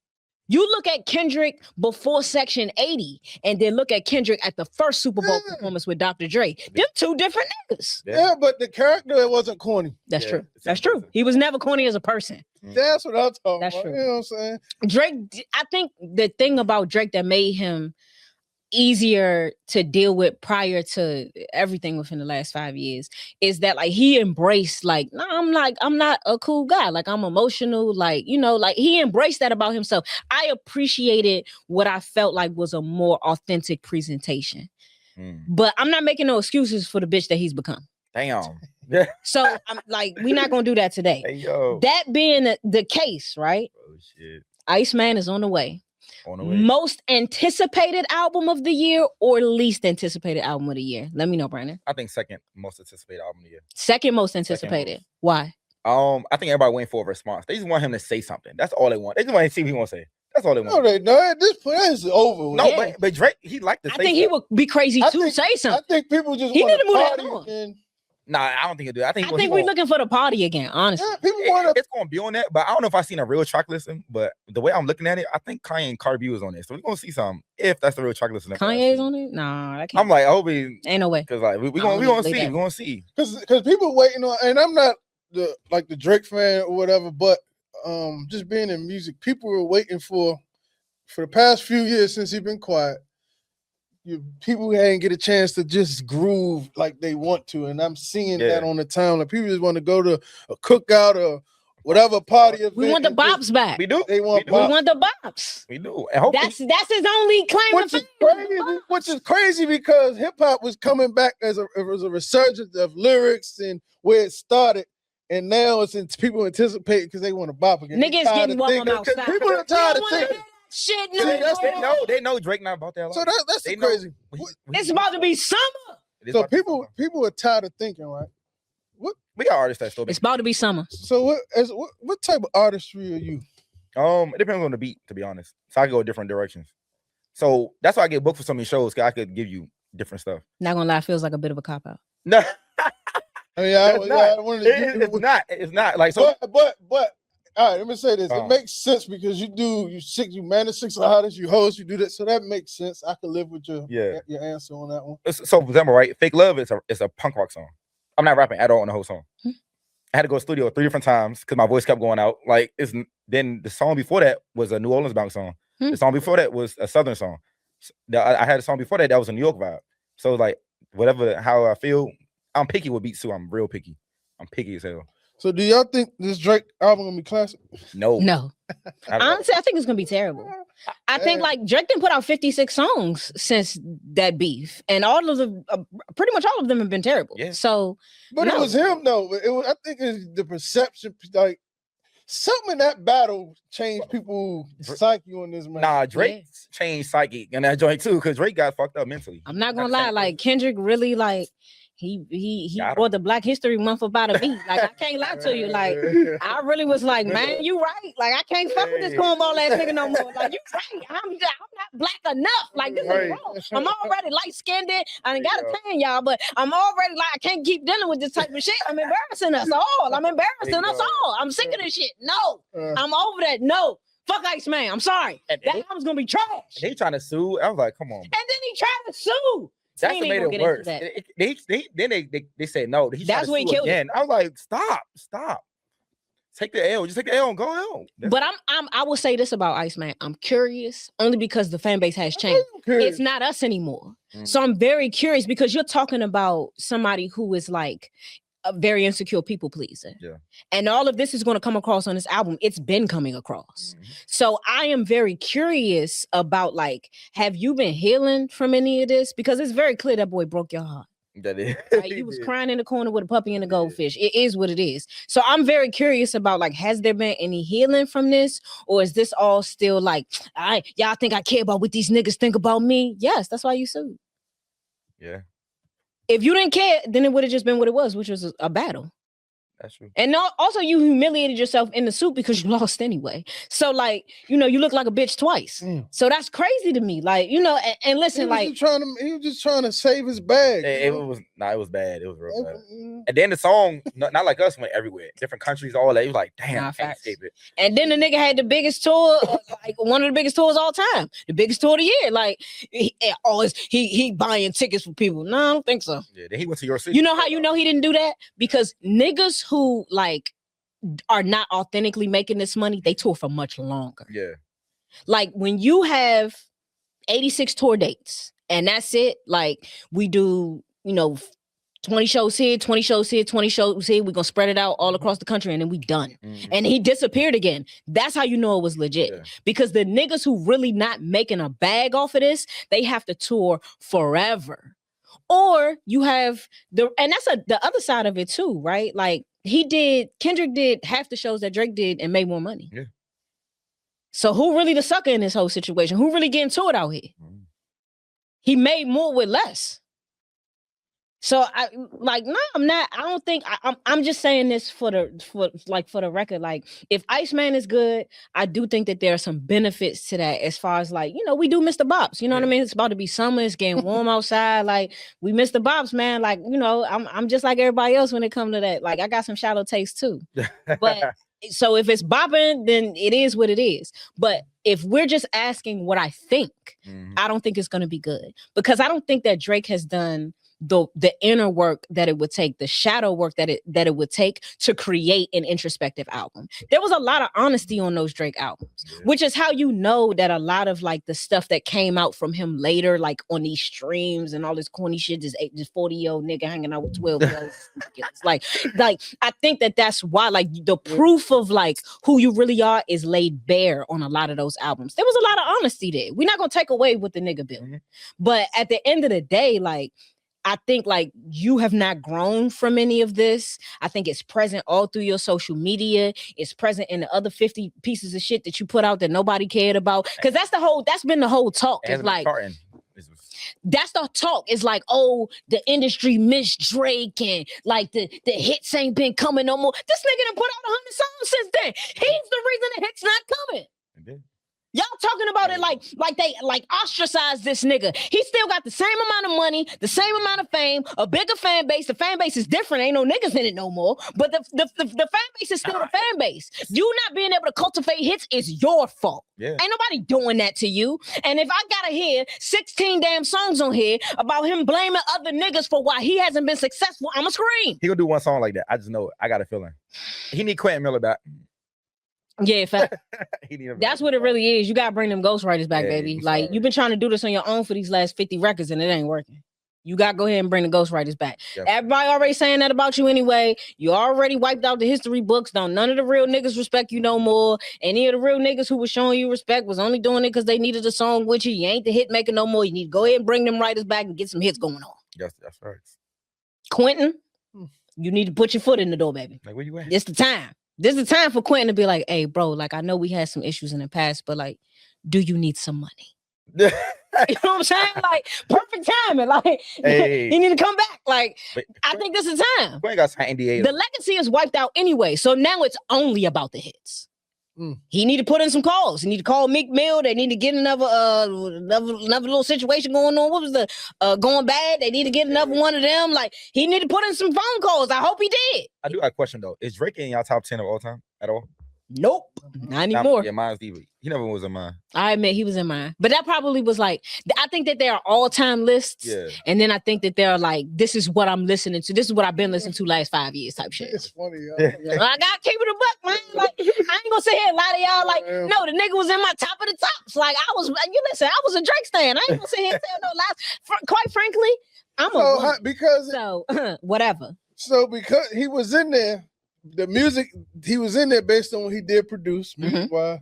You look at Kendrick before Section 80 and then look at Kendrick at the first Super Bowl performance with Dr. Dre. Them two different niggas. Yeah, but the character wasn't corny. That's true. That's true. He was never corny as a person. That's what I'm talking about. True. You know what I'm saying? Drake, I think the thing about Drake that made him easier to deal with prior to everything within the last 5 years is that like he embraced like, no, I'm not a cool guy. Like I'm emotional. Like, like he embraced that about himself. I appreciated what I felt like was a more authentic presentation. But I'm not making no excuses for the bitch that he's become. Damn. So I'm like, we're not gonna do that today. Hey, yo. That being the case, right? Oh shit. Iceman is on the way. Most anticipated album of the year or least anticipated album of the year? Let me know, Brandon. I think second most anticipated album of the year. Second most anticipated. Why? I think everybody waiting for a response. They just want him to say something. That's all they want. They just want to see what he want to say. That's all they want. No, at this point, it's over. No, but Drake, he liked to say I think he would be crazy to say something. I think people just he want need to party move that Nah, I don't think he'll do it. I think we're looking for the party again, honestly. Yeah, people want it's gonna be on that, but I don't know if I've seen a real track listen. But the way I'm looking at it, I think Kanye and Cardi B was on it. So we're gonna see something if that's the real track listen. Kanye's on it? Nah, I can't. I'm like, I hope he ain't no way. Because like we gonna see. We're gonna see. Because people waiting on, and I'm not the Drake fan or whatever, but just being in music, people were waiting for the past few years since he's been quiet. People hadn't get a chance to just groove like they want to, and I'm seeing that on the town. Like people just want to go to a cookout or whatever party event. We want the bops back. We do. They want. We want the bops. We do. That's his only claim. Which is crazy because hip hop was coming back as a resurgence of lyrics and where it started. And now it's people anticipating because they want to bop again. Niggas getting wild outside. People are tired of thinking. Shit, no. They know Drake not about that. So that's crazy. It's about to be summer. So people are tired of thinking, right? What? We got artists that still. It's about to be summer. So what type of artistry are you? It depends on the beat, to be honest. So I can go different directions. So that's why I get booked for so many shows, because I could give you different stuff. Not gonna lie, feels like a bit of a cop out. No, I mean, it's not like so. But all right, let me say this. It makes sense because you manage 6 artists, you host, you do that, so that makes sense. I can live with your answer on that one. So for example, right, Fake Love is a punk rock song. I'm not rapping at all on the whole song. I had to go to the studio 3 different times because my voice kept going out. Like then the song before that was a New Orleans bounce song. The song before that was a Southern song. I had a song before that was a New York vibe. So like how I feel, I'm picky with beats too. I'm real picky. I'm picky as hell. So do y'all think this Drake album gonna be classic? No. Honestly, I think it's gonna be terrible. I think like Drake done put out 56 songs since that beef, and all of them, pretty much all of them have been terrible. Yeah. So, but it was him though. I think it's the perception, like something in that battle changed people's psyche on this man. Nah, Drake changed psyche in that joint too, because Drake got fucked up mentally. I'm not gonna lie, like Kendrick really like. He brought the Black History Month about a beat. Like I can't lie to you. Like I really was like, man, you right. Like I can't fuck with this cornball ass nigga no more. Like you right. I'm not black enough. Like this is wrong. I'm already light skinned. I ain't got a tan, y'all, but I'm already like I can't keep dealing with this type of shit. I'm embarrassing us all. I'm embarrassing us all. I'm sick of this shit. No, I'm over that. No. Fuck Iceman. I'm sorry. That album's gonna be trash. They trying to sue. I was like, come on. And then he tried to sue. That's what made it worse. They said no. That's what he killed again. I was like, stop. Take the L. Just take the L and go home. But I will say this about Iceman. I'm curious only because the fan base has changed. It's not us anymore. So I'm very curious because you're talking about somebody who is like a very insecure people pleaser. Yeah. And all of this is going to come across on this album. It's been coming across. So I am very curious about like, have you been healing from any of this? Because it's very clear that boy broke your heart. That is. Right? You was crying in the corner with a puppy and a goldfish. It is what it is. So I'm very curious about like, has there been any healing from this? Or is this all still like, y'all think I care about what these niggas think about me? Yes, that's why you sued. Yeah. If you didn't care, then it would have just been what it was, which was a battle. That's true. And also you humiliated yourself in the suit because you lost anyway. So like, you look like a bitch twice. So that's crazy to me. Like, and listen, he was just trying to save his bag. It was bad. It was real bad. And then the song, not like us, went everywhere. Different countries, all that. He was like, damn, I can't escape it. And then the nigga had the biggest tour, like one of the biggest tours all time. The biggest tour of the year. Like he buying tickets for people. No, I don't think so. Yeah, then he went to your city. You know how you know he didn't do that? Because niggas who like are not authentically making this money, they tour for much longer. Yeah. Like when you have 86 tour dates and that's it, like we do, 20 shows here, 20 shows here, 20 shows here, we're gonna spread it out all across the country and then we done. And he disappeared again. That's how you know it was legit. Because the niggas who really not making a bag off of this, they have to tour forever. Or you have and that's the other side of it too, right? Like Kendrick did half the shows that Drake did and made more money. Yeah. So who really the sucker in this whole situation? Who really getting toured out here? He made more with less. So I'm not. I don't think I'm just saying this for the record. Like if Iceman is good, I do think that there are some benefits to that as far as like, we do Mr. Bops. You know what I mean? It's about to be summer, it's getting warm outside. Like we Mr. Bops, man. Like, I'm just like everybody else when it comes to that. Like I got some shallow taste too. But so if it's bopping, then it is what it is. But if we're just asking what I think, I don't think it's gonna be good. Because I don't think that Drake has done the inner work that it would take, the shadow work that it would take to create an introspective album. There was a lot of honesty on those Drake albums, which is how you know that a lot of like the stuff that came out from him later, like on these streams and all this corny shit, this 40-year-old nigga hanging out with 12-year-olds. like I think that's why like the proof of like who you really are is laid bare on a lot of those albums. There was a lot of honesty there. We're not gonna take away what the nigga built, but at the end of the day, like I think like you have not grown from any of this. I think it's present all through your social media. It's present in the other 50 pieces of shit that you put out that nobody cared about. Cause that's been the whole talk. It's like that's the talk. It's like, oh, the industry missed Drake and like the hits ain't been coming no more. This nigga done put out 100 songs since then. He's the reason the hits not coming. Y'all talking about it like they ostracized this nigga. He still got the same amount of money, the same amount of fame, a bigger fan base. The fan base is different. Ain't no niggas in it no more. But the fan base is still the fan base. You not being able to cultivate hits is your fault. Yeah. Ain't nobody doing that to you. And if I gotta hear 16 damn songs on here about him blaming other niggas for why he hasn't been successful, I'ma scream. He gonna do one song like that. I just know it. I got a feeling. He need Quentin Miller back. Yeah, that's what it really is. You gotta bring them ghostwriters back, baby. Like you've been trying to do this on your own for these last 50 records and it ain't working. You gotta go ahead and bring the ghostwriters back. Yep. Everybody already saying that about you anyway. You already wiped out the history books. Don't none of the real niggas respect you no more. Any of the real niggas who was showing you respect was only doing it because they needed a song with you. You ain't the hit maker no more. You need to go ahead and bring them writers back and get some hits going on. Yes, that's right. Quentin, you need to put your foot in the door, baby. Like where you at? It's the time. This is the time for Quentin to be like, hey, bro, like, I know we had some issues in the past, but like, do you need some money? You know what I'm saying? Like, perfect timing. Like, hey. He need to come back. Like, I think this is time. Quentin got signed NDA. The legacy is wiped out anyway, so now it's only about the hits. He need to put in some calls. He need to call Meek Mill. They need to get another little situation going on. What was the going bad? They need to get another one of them. Like he need to put in some phone calls. I hope he did. I do have a question though. Is Drake in y'all top 10 of all time at all? Nope, not anymore. Yeah, mine's Stevie. He never was in mine. I admit he was in mine, but that probably was like, I think that they are all-time lists. Yeah. And then I think that they're like, this is what I'm listening to. This is what I've been listening to last 5 years type shit. It's funny, y'all. I gotta keep it a buck, man. Like, I ain't gonna sit here and lie to y'all like, no, the nigga was in my top of the tops. Like I was a Drake stan. I ain't gonna sit here and tell no lies. Quite frankly, I'm a woman. Because whatever. So because he was in there, the music he was in there based on what he did produce. Music-wise.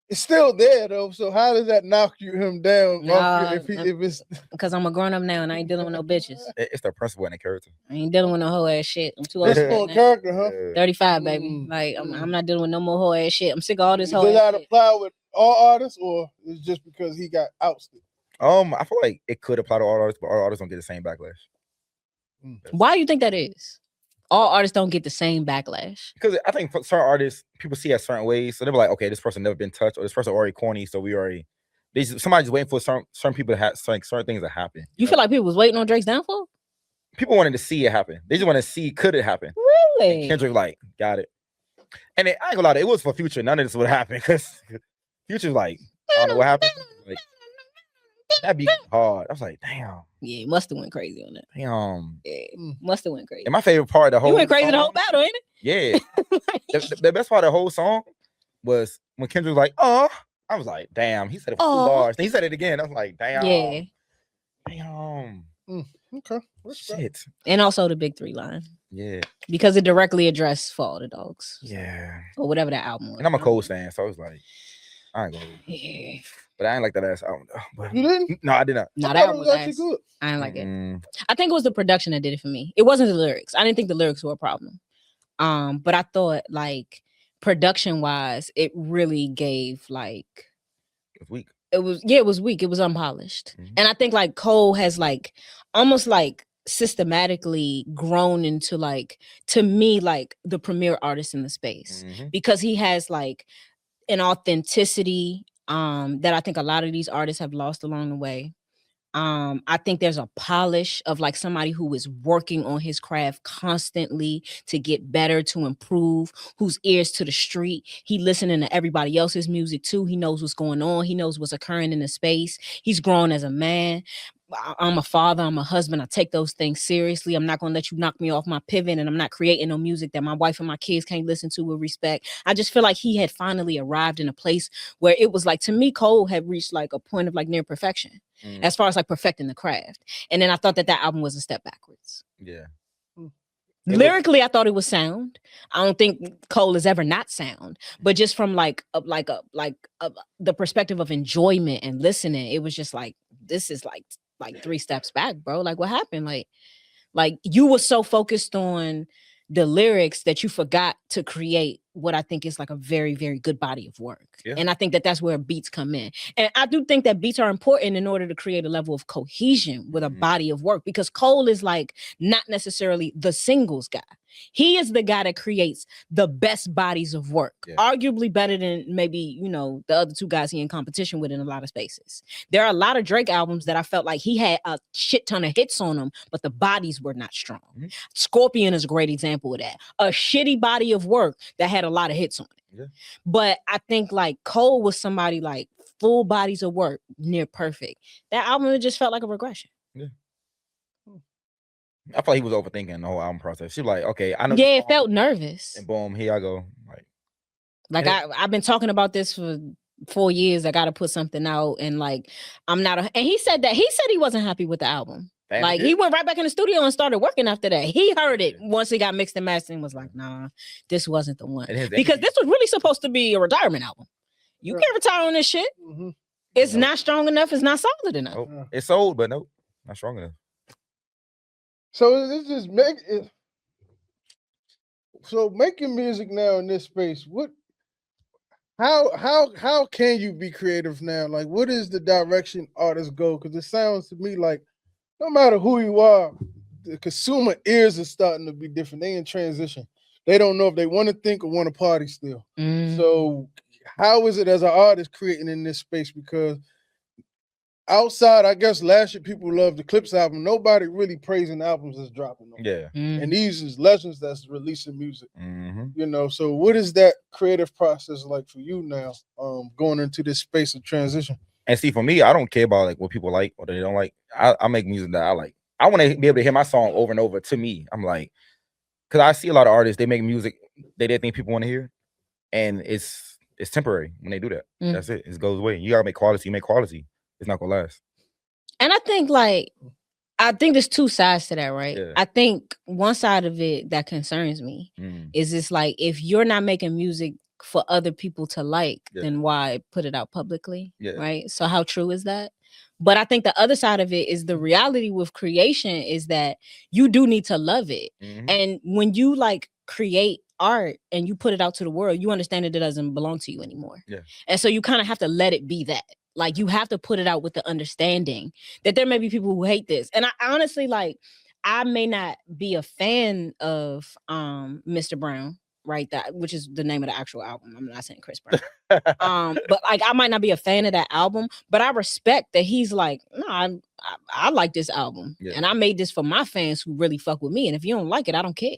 It's still there though. So how does that knock him down? If it's because I'm a grown up now and I ain't dealing with no bitches. It's the principle and the character. I ain't dealing with no whole ass shit. I'm too old. It's character, huh? 35, baby. Like I'm not dealing with no more whole ass shit. I'm sick of all this whole. Does that apply with all artists, or it's just because he got ousted? I feel like it could apply to all artists, but all artists don't get the same backlash. Why do you think that is? All artists don't get the same backlash. Because I think for certain artists, people see it certain ways. So they're like, okay, this person never been touched, or this person already corny. So somebody's waiting for certain people to have certain things to happen. You feel like people was waiting on Drake's downfall? People wanted to see it happen. They just want to see, could it happen? Really? And Kendrick like, got it. And I ain't gonna lie, it was for Future. None of this would happen because Future's like, I don't know what happened. Like, that'd be hard. I was like, damn. Yeah, must have went crazy on that. Damn. Yeah, must have went crazy. And my favorite part of the whole You went crazy the whole battle, ain't it? Yeah. the best part of the whole song was when Kendrick was like, oh, I was like, damn. He said it for 2 bars. Then he said it again. I was like, damn. Yeah. Damn. Okay. Shit. And also the Big 3 line. Yeah. Because it directly addressed For All the Dogs. Yeah. Or whatever that album was. And I'm a Cole fan, so I was like, I ain't gonna. Yeah. But I ain't like that ass album though. But you didn't? No, I did not. No, that was actually good. I didn't like it. I think it was the production that did it for me. It wasn't the lyrics. I didn't think the lyrics were a problem. But I thought like production wise, it really gave like it was weak. It was weak. It was unpolished. And I think like Cole has like almost like systematically grown into like, to me, like the premier artist in the space because he has like an authenticity that I think a lot of these artists have lost along the way. I think there's a polish of like somebody who is working on his craft constantly to get better, to improve, whose ears to the street. He listening to everybody else's music too. He knows what's going on. He knows what's occurring in the space. He's grown as a man. I'm a father, I'm a husband. I take those things seriously. I'm not going to let you knock me off my pivot, and I'm not creating no music that my wife and my kids can't listen to with respect. I just feel like he had finally arrived in a place where it was like, to me, Cole had reached like a point of like near perfection as far as like perfecting the craft. And then I thought that album was a step backwards. Yeah. Lyrically, I thought it was sound. I don't think Cole is ever not sound, but just from like the perspective of enjoyment and listening, it was just like, this is like 3 steps back, bro. Like what happened? Like you were so focused on the lyrics that you forgot to create what I think is like a very, very good body of work. Yeah. And I think that that's where beats come in. And I do think that beats are important in order to create a level of cohesion with a body of work, because Cole is like not necessarily the singles guy. He is the guy that creates the best bodies of work, arguably better than maybe, you know, the other two guys he in competition with in a lot of spaces. There are a lot of Drake albums that I felt like he had a shit ton of hits on them, but the bodies were not strong. Scorpion is a great example of that. A shitty body of work that had a lot of hits on it. Yeah. But I think like Cole was somebody like full bodies of work, near perfect. That album, it just felt like a regression. Yeah. I thought he was overthinking the whole album process. She was like, okay, I know. Yeah, it felt nervous. And boom, here I go. Like I've been talking about this for 4 years. I got to put something out, and like I'm not. And he said he wasn't happy with the album. Like he went right back in the studio and started working after that. He heard it once he got mixed and mastered and was like, nah, this wasn't the one. Because this was really supposed to be a retirement album. You can't retire on this shit. It's not strong enough. It's not solid enough. Oh, it's sold, but no, not strong enough. So it's just making music now in this space. How can you be creative now? Like, what is the direction artists go? Because it sounds to me like no matter who you are, the consumer ears are starting to be different. They in transition. They don't know if they want to think or want to party still. So how is it as an artist creating in this space? Because outside, I guess last year people loved the Clips album. Nobody really praising albums that's dropping. And these is legends that's releasing music. You know, so what is that creative process like for you now, going into this space of transition? And see, for me, I don't care about like what people like or they don't like. I make music that I like. I want to be able to hear my song over and over. To me, I'm like, because I see a lot of artists, they make music they think people want to hear, and it's temporary when they do that. That's it. It goes away. You gotta make quality. You make quality. It's not gonna last. And I think there's two sides to that, right? Yeah. I think one side of it that concerns me is it's like, if you're not making music for other people to like, then why put it out publicly? Right? So how true is that? But I think the other side of it is the reality with creation is that you do need to love it. And when you like create art and you put it out to the world, you understand that it doesn't belong to you anymore. And so you kind of have to let it be that. Like, you have to put it out with the understanding that there may be people who hate this. And I honestly, like, I may not be a fan of Mr. Brown, right? That, which is the name of the actual album. I'm not saying Chris Brown. But like, I might not be a fan of that album, but I respect that he's like, no, I like this album. And I made this for my fans who really fuck with me. And if you don't like it, I don't care.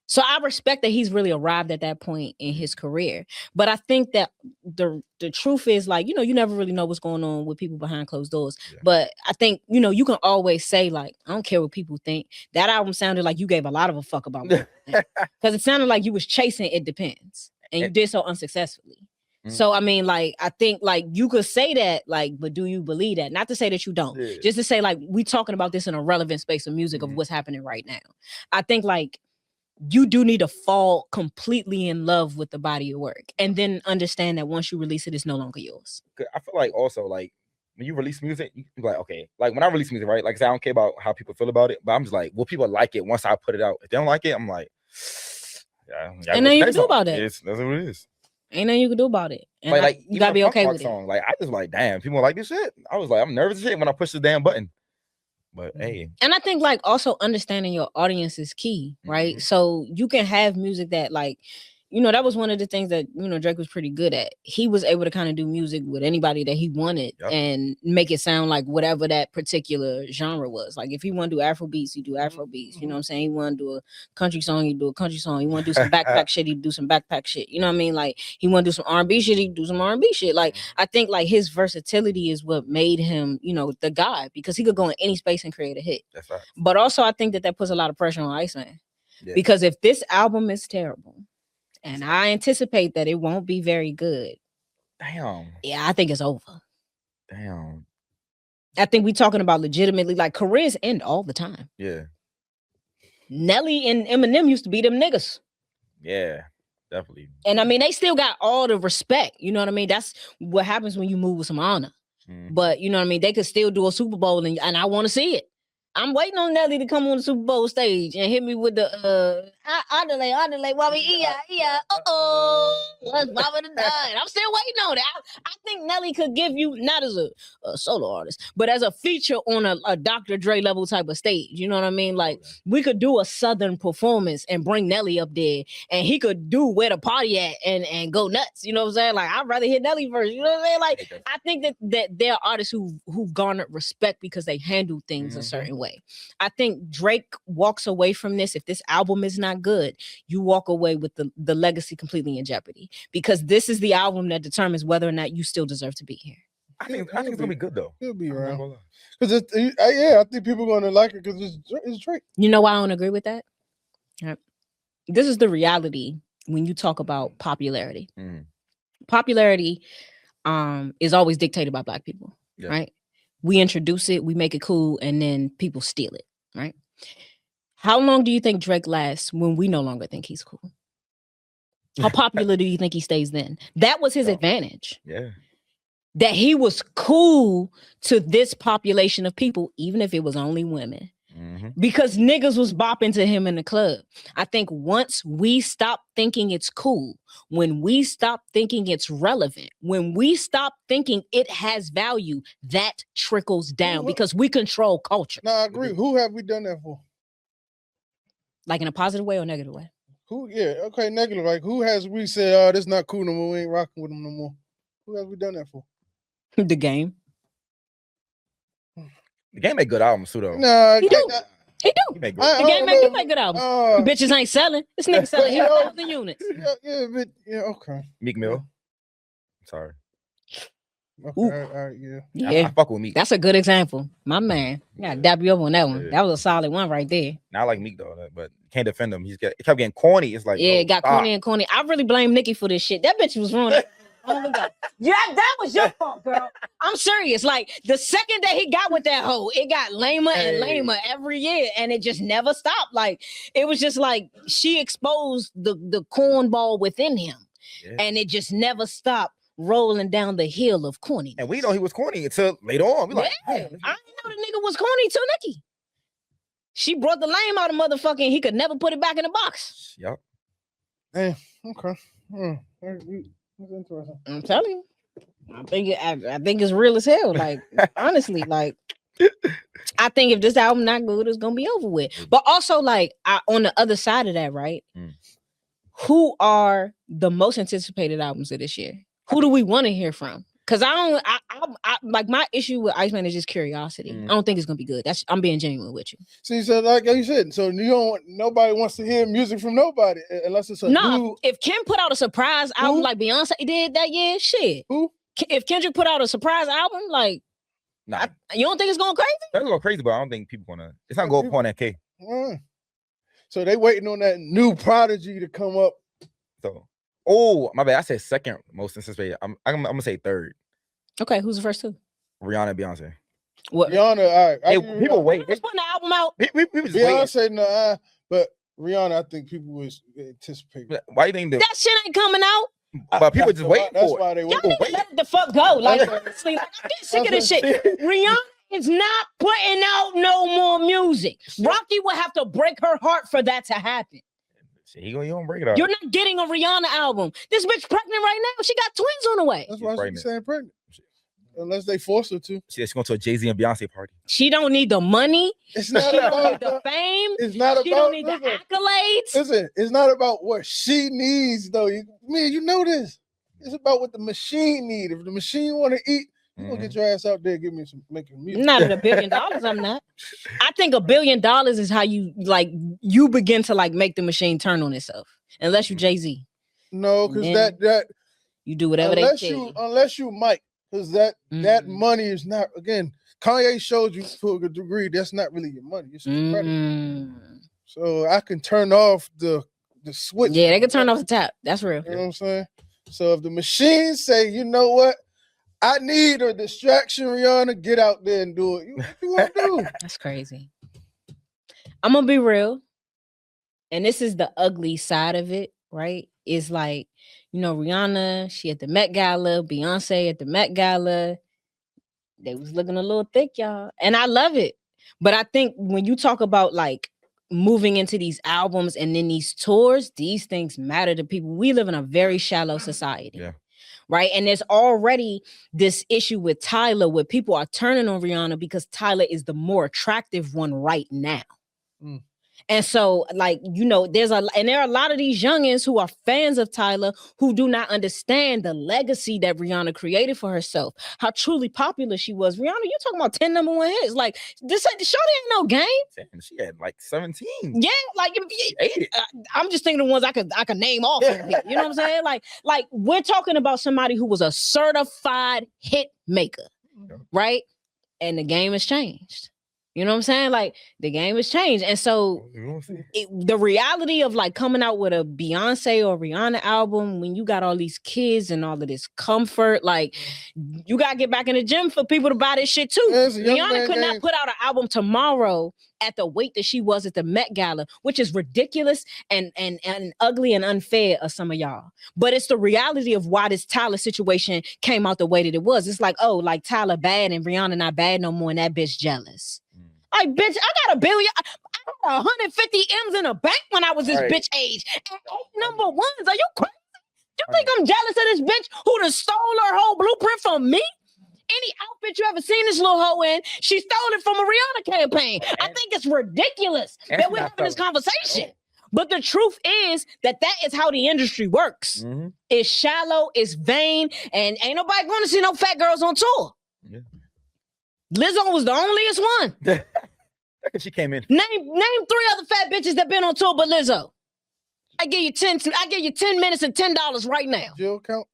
So I respect that he's really arrived at that point in his career. But I think that the truth is, like, you know, you never really know what's going on with people behind closed doors. But I think, you know, you can always say, like, I don't care what people think. That album sounded like you gave a lot of a fuck about it. Because it sounded like you was chasing It Depends. And you did so unsuccessfully. So, I mean, like, I think, like, you could say that, like, but do you believe that? Not to say that you don't. Just to say, like, we talking about this in a relevant space of music of what's happening right now. I think, like, you do need to fall completely in love with the body of work and then understand that once you release it, it's no longer yours. I feel like also, like, when you release music, you can be like, okay, like when I release music, right? Like I said, I don't care about how people feel about it, but I'm just like, will people like it once I put it out? If they don't like it, I'm like, ain't nothing you can do about it. That's what it is. Ain't nothing you can do about it. And like you gotta be okay with it. Like, I just like, damn, people like this shit. I was like, I'm nervous as shit when I push the damn button. But hey. And I think, like, also understanding your audience is key, right? So you can have music that, like, you know, that was one of the things that, you know, Drake was pretty good at. He was able to kind of do music with anybody that he wanted and make it sound like whatever that particular genre was. Like, if he want to do Afro beats, he do Afro beats. You know what I'm saying? He want to do a country song, he do a country song. He want to do some backpack shit, he do some backpack shit. You know what I mean? Like, he want to do some R&B shit, he do some R&B shit. Like, I think, like, his versatility is what made him, you know, the guy, because he could go in any space and create a hit. That's right. But also, I think that puts a lot of pressure on Iceman. Because if this album is terrible, and I anticipate that it won't be very good. Damn. Yeah, I think it's over. Damn. I think we're talking about legitimately, like, careers end all the time. Yeah. Nelly and Eminem used to be them niggas. Yeah, definitely. And I mean, they still got all the respect. You know what I mean? That's what happens when you move with some honor. But you know what I mean? They could still do a Super Bowl and I want to see it. I'm waiting on Nelly to come on the Super Bowl stage and hit me with the Underlay, mommy, yeah. Let's pop it down. I'm still waiting on it. I think Nelly could give you, not as a solo artist, but as a feature on a Dr. Dre level type of stage. You know what I mean? Like, we could do a Southern performance and bring Nelly up there, and he could do Where the Party At and go nuts. You know what I'm saying? Like, I'd rather hear Nelly first. You know what I'm saying? Like, I think that there are artists who garnered respect because they handle things a certain way. I think Drake walks away from this. If this album is not good, you walk away with the legacy completely in jeopardy, because this is the album that determines whether or not you still deserve to be here. I think it's gonna be good though. He'll be around because I think people are gonna like it because it's Drake. You know why I don't agree with that? Right. This is the reality when you talk about popularity. Popularity is always dictated by Black people, right? We introduce it, we make it cool, and then people steal it, right? How long do you think Drake lasts when we no longer think he's cool? How popular do you think he stays then? That was his advantage. Yeah. That he was cool to this population of people, even if it was only women. Because niggas was bopping to him in the club. I think once we stop thinking it's cool, when we stop thinking it's relevant, when we stop thinking it has value, that trickles down because we control culture. No, I agree. Who have we done that for? Like in a positive way or negative way? Who? Yeah, okay, negative. Like who has we said, oh, this not cool no more, we ain't rocking with them no more? Who have we done that for? The Game. The Game make good albums too, though. Nah, he do. He make good. The Game make good albums. Bitches ain't selling. This nigga selling 8,000 units. Yeah, okay. Meek Mill. Sorry. Okay, all right, yeah. I fuck with Meek. That's a good example. My man. Yeah, dab you up on that one. Yeah. That was a solid one right there. Now I like Meek though, but can't defend him. It kept getting corny. It's like, it got corny. I really blame Nicki for this shit. That bitch was ruining. Oh my God. Yeah, that was your fault, girl. I'm serious. Like the second that he got with that hoe, it got lamer and lamer every year, and it just never stopped. Like it was just like she exposed the cornball within him, and it just never stopped rolling down the hill of corny. And we know he was corny until later on. We like, I didn't know the nigga was corny till Nicki. She brought the lame out of motherfucking. He could never put it back in the box. Yep. Okay. That's interesting. I'm telling you, I think it's real as hell. Like honestly, like I think if this album not good, it's gonna be over with. But also, like on the other side of that, right? Who are the most anticipated albums of this year? Who do we want to hear from? Because I like my issue with Iceman is just curiosity. I don't think it's gonna be good. I'm being genuine with you. See, so like you said, so nobody wants to hear music from nobody unless it's a new. If Kim put out a surprise album like Beyonce did that year, shit. Who? If Kendrick put out a surprise album, like, nah, you don't think it's going crazy? That's going crazy, but I don't think people gonna. It's not going upon that K. So they waiting on that new prodigy to come up. So. Oh, my bad. I said second most anticipated. I'm gonna say third. Okay, who's the first two? Rihanna and Beyonce. What? Rihanna, all right. People wait. Who's putting the album out? We was Beyonce, waiting. no, but Rihanna, I think people was anticipating. Why do you think that shit ain't coming out? But people just waiting that's for why it. they Y'all niggas let the fuck go. Like, honestly, like, I'm getting sick of this shit. Rihanna is not putting out no more music. Rocky would have to break her heart for that to happen. He gonna break it out. You're not getting a Rihanna album. This bitch pregnant right now. She got twins on the way. That's why she's saying pregnant. Unless they force her to. She's going to a Jay-Z and Beyonce party. She don't need the money. It's not she about don't need the fame. It's not she about. Don't need the accolades. Listen, it's not about what she needs though. You know this. It's about what the machine needs. If the machine want to eat, you gonna get your ass out there and give me some making music. Not at $1 billion, I'm not. I think $1 billion is how you begin to like make the machine turn on itself. Unless you Jay-Z. No, because that you do whatever they say. Unless you Mike, because that money is not, again, Kanye showed you to a degree that's not really your money. It's your credit. So I can turn off the switch. Yeah, they can turn off the tap. That's real. You know what I'm saying? So if the machine say, you know what? I need a distraction, Rihanna. Get out there and do it. What you want to do? That's crazy. I'm gonna be real, and this is the ugly side of it, right? It's like, Rihanna, she at the Met Gala, Beyonce at the Met Gala. They was looking a little thick, y'all, and I love it. But I think when you talk about like moving into these albums and then these tours, these things matter to people. We live in a very shallow society. Yeah. Right. And there's already this issue with Tyler where people are turning on Rihanna because Tyler is the more attractive one right now. And so, like, you know, there are a lot of these youngins who are fans of Tyler who do not understand the legacy that Rihanna created for herself, how truly popular she was. Rihanna, you talking about 10 number one hits. Like, this shorty ain't no game. Damn, she had like 17. Yeah, like, I'm just thinking of ones I could name off. Here, you know what I'm saying? Like we're talking about somebody who was a certified hit maker, right? And the game has changed. You know what I'm saying? Like, the game has changed. And so the reality of like coming out with a Beyonce or Rihanna album when you got all these kids and all of this comfort, like, you got to get back in the gym for people to buy this shit too. Rihanna could not put out an album tomorrow at the weight that she was at the Met Gala, which is ridiculous and ugly and unfair of some of y'all. But it's the reality of why this Tyler situation came out the way that it was. It's like, oh, like Tyler bad and Rihanna not bad no more and that bitch jealous. Like, bitch, I got $1 billion. I had 150 M's in a bank when I was this bitch age. And 8 number ones. Are you crazy? You think I'm jealous of this bitch who done stole her whole blueprint from me? Any outfit you ever seen this little hoe in, she stole it from a Rihanna campaign. I think it's ridiculous that we're having this conversation. But the truth is that is how the industry works. It's shallow, it's vain, and ain't nobody going to see no fat girls on tour. Yeah. Lizzo was the onlyest one. She came in. Name 3 other fat bitches that been on tour but Lizzo. I give you 10 minutes and $10 right now. Jill count?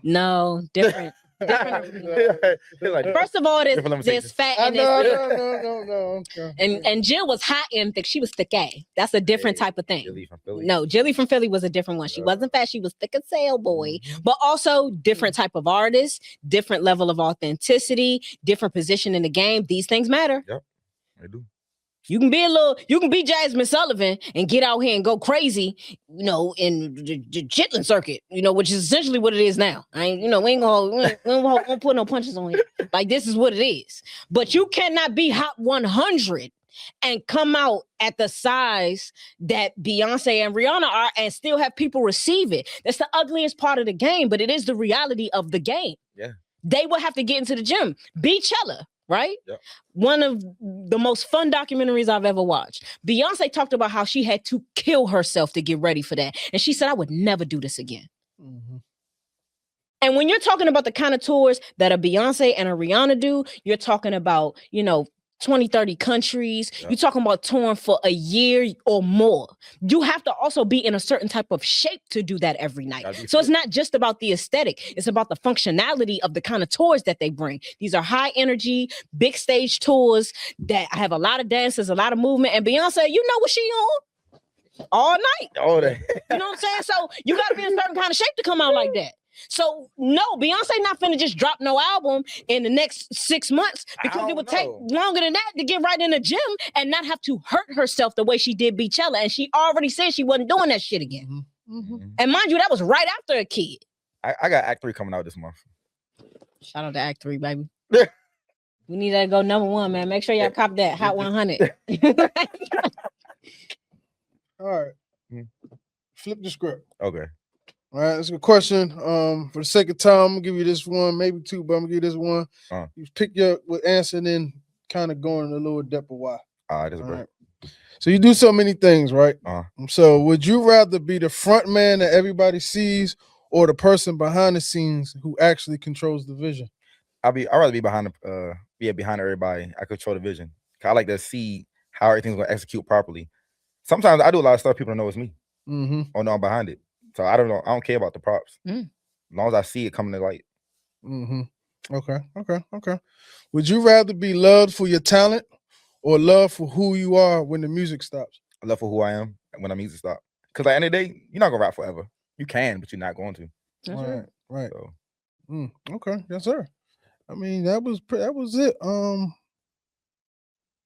No, different. First of all, there's fat and no. And Jill was hot and thick. She was thick A. That's a different type of thing. Jilly from Philly was a different one. She wasn't fat. She was thick as sail, boy. But also different type of artist, different level of authenticity, different position in the game. These things matter. Yep, I do. You can be Jasmine Sullivan and get out here and go crazy, you know, in the chitlin circuit, you know, which is essentially what it is now. We ain't gonna put no punches on here. Like, this is what it is. But you cannot be Hot 100 and come out at the size that Beyonce and Rihanna are and still have people receive it. That's the ugliest part of the game, but it is the reality of the game. Yeah. They will have to get into the gym. Beachella. Right? Yep. One of the most fun documentaries I've ever watched. Beyonce talked about how she had to kill herself to get ready for that. And she said, I would never do this again. And when you're talking about the kind of tours that a Beyonce and a Rihanna do, you're talking about, 20, 30 countries. Yep. You're talking about touring for a year or more. You have to also be in a certain type of shape to do that every night. So it's not just about the aesthetic. It's about the functionality of the kind of tours that they bring. These are high energy, big stage tours that have a lot of dances, a lot of movement. And Beyonce, you know what she on? All night. All day. You know what I'm saying? So you got to be in a certain kind of shape to come out like that. So no, Beyonce not finna just drop no album in the next 6 months because it would take longer than that to get right in the gym and not have to hurt herself the way she did Beachella. And she already said she wasn't doing that shit again. And mind you, that was right after a kid. I got Act 3 coming out this month. Shout out to Act 3, baby. We need that to go number 1, man. Make sure y'all cop that Hot 100. All right. Flip the script. Okay. All right, that's a good question. For the sake of time, I'm gonna give you this one, maybe 2, but I'm gonna give you this one. You pick your answer and then kind of go in a little depth of why. That's great. Right. So you do so many things, right? So would you rather be the front man that everybody sees or the person behind the scenes who actually controls the vision? I'd rather be behind everybody. I control the vision. I like to see how everything's gonna execute properly. Sometimes I do a lot of stuff people don't know it's me. Or know I'm behind it. So I don't know. I don't care about the props. As long as I see it coming to light. Okay. Would you rather be loved for your talent or loved for who you are when the music stops? I love for who I am when the music stops. Because at the end of the day, you're not gonna rap forever. You can, but you're not going to. Right. So. Okay. Yes, sir. I mean, that was it.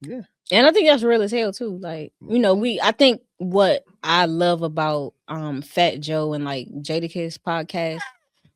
Yeah. And I think that's real as hell too. Like, I think what I love about Fat Joe and like Jadakiss podcast,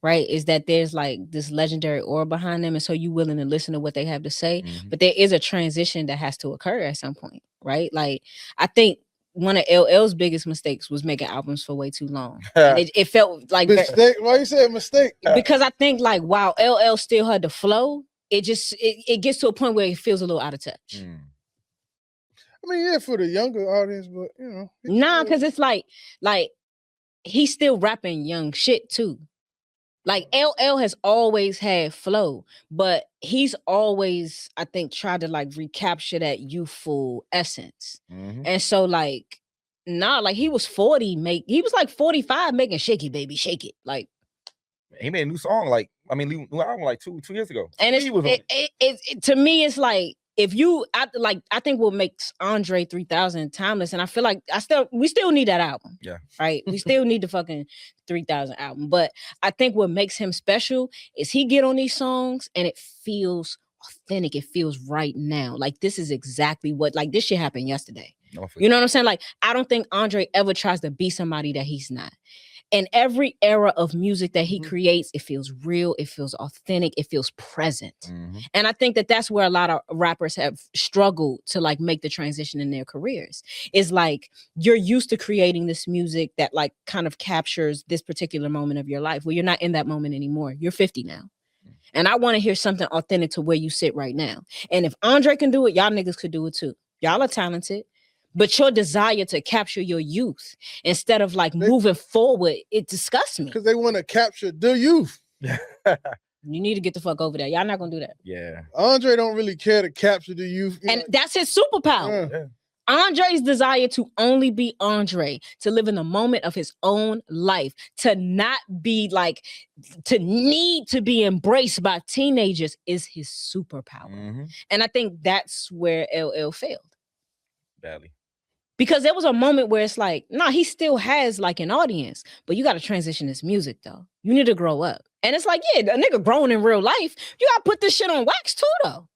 right, is that there's like this legendary aura behind them, and so you willing to listen to what they have to say. But there is a transition that has to occur at some point, right? Like, I think one of LL's biggest mistakes was making albums for way too long. And it felt like mistake. Why you say a mistake? Because I think like while LL still had the flow, it gets to a point where it feels a little out of touch. I mean, yeah, for the younger audience, but you know, because it's like he's still rapping young shit too. Like LL has always had flow, but he's always, I think, tried to like recapture that youthful essence. And so like, like he was 40, he was like 45 making Shake It, Baby, Shake It. Like he made a new song, like new album like two years ago. And to me, it's like if you I think what makes Andre 3000 timeless, and I feel like we still need that album. Yeah. Right. We still need the fucking 3000 album. But I think what makes him special is he get on these songs and it feels authentic. It feels right now. Like this is exactly what, like this shit happened yesterday. You know what I'm saying? Like I don't think Andre ever tries to be somebody that he's not. In every era of music that he creates, it feels real, it feels authentic, it feels present. And I think that that's where a lot of rappers have struggled to like make the transition in their careers. Is like you're used to creating this music that like kind of captures this particular moment of your life. Well, you're not in that moment anymore. You're 50 now. And I want to hear something authentic to where you sit right now. And if Andre can do it, y'all niggas could do it too. Y'all are talented. But your desire to capture your youth instead of like moving forward, it disgusts me. Because they want to capture the youth. You need to get the fuck over there. Y'all not gonna do that. Yeah. Andre don't really care to capture the youth. And that's his superpower. Yeah. Andre's desire to only be Andre, to live in the moment of his own life, to not be like, to need to be embraced by teenagers is his superpower. And I think that's where LL failed. Badly. Because there was a moment where it's like, nah, he still has like an audience, but you got to transition this music though. You need to grow up. And it's like, yeah, a nigga growing in real life, you got to put this shit on wax too though.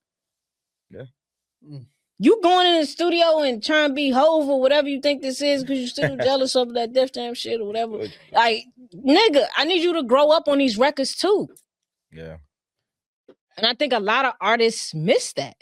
Yeah. You going in the studio and trying to be Hove or whatever you think this is because you're still jealous of that Def Jam shit or whatever. Like, nigga, I need you to grow up on these records too. Yeah. And I think a lot of artists miss that.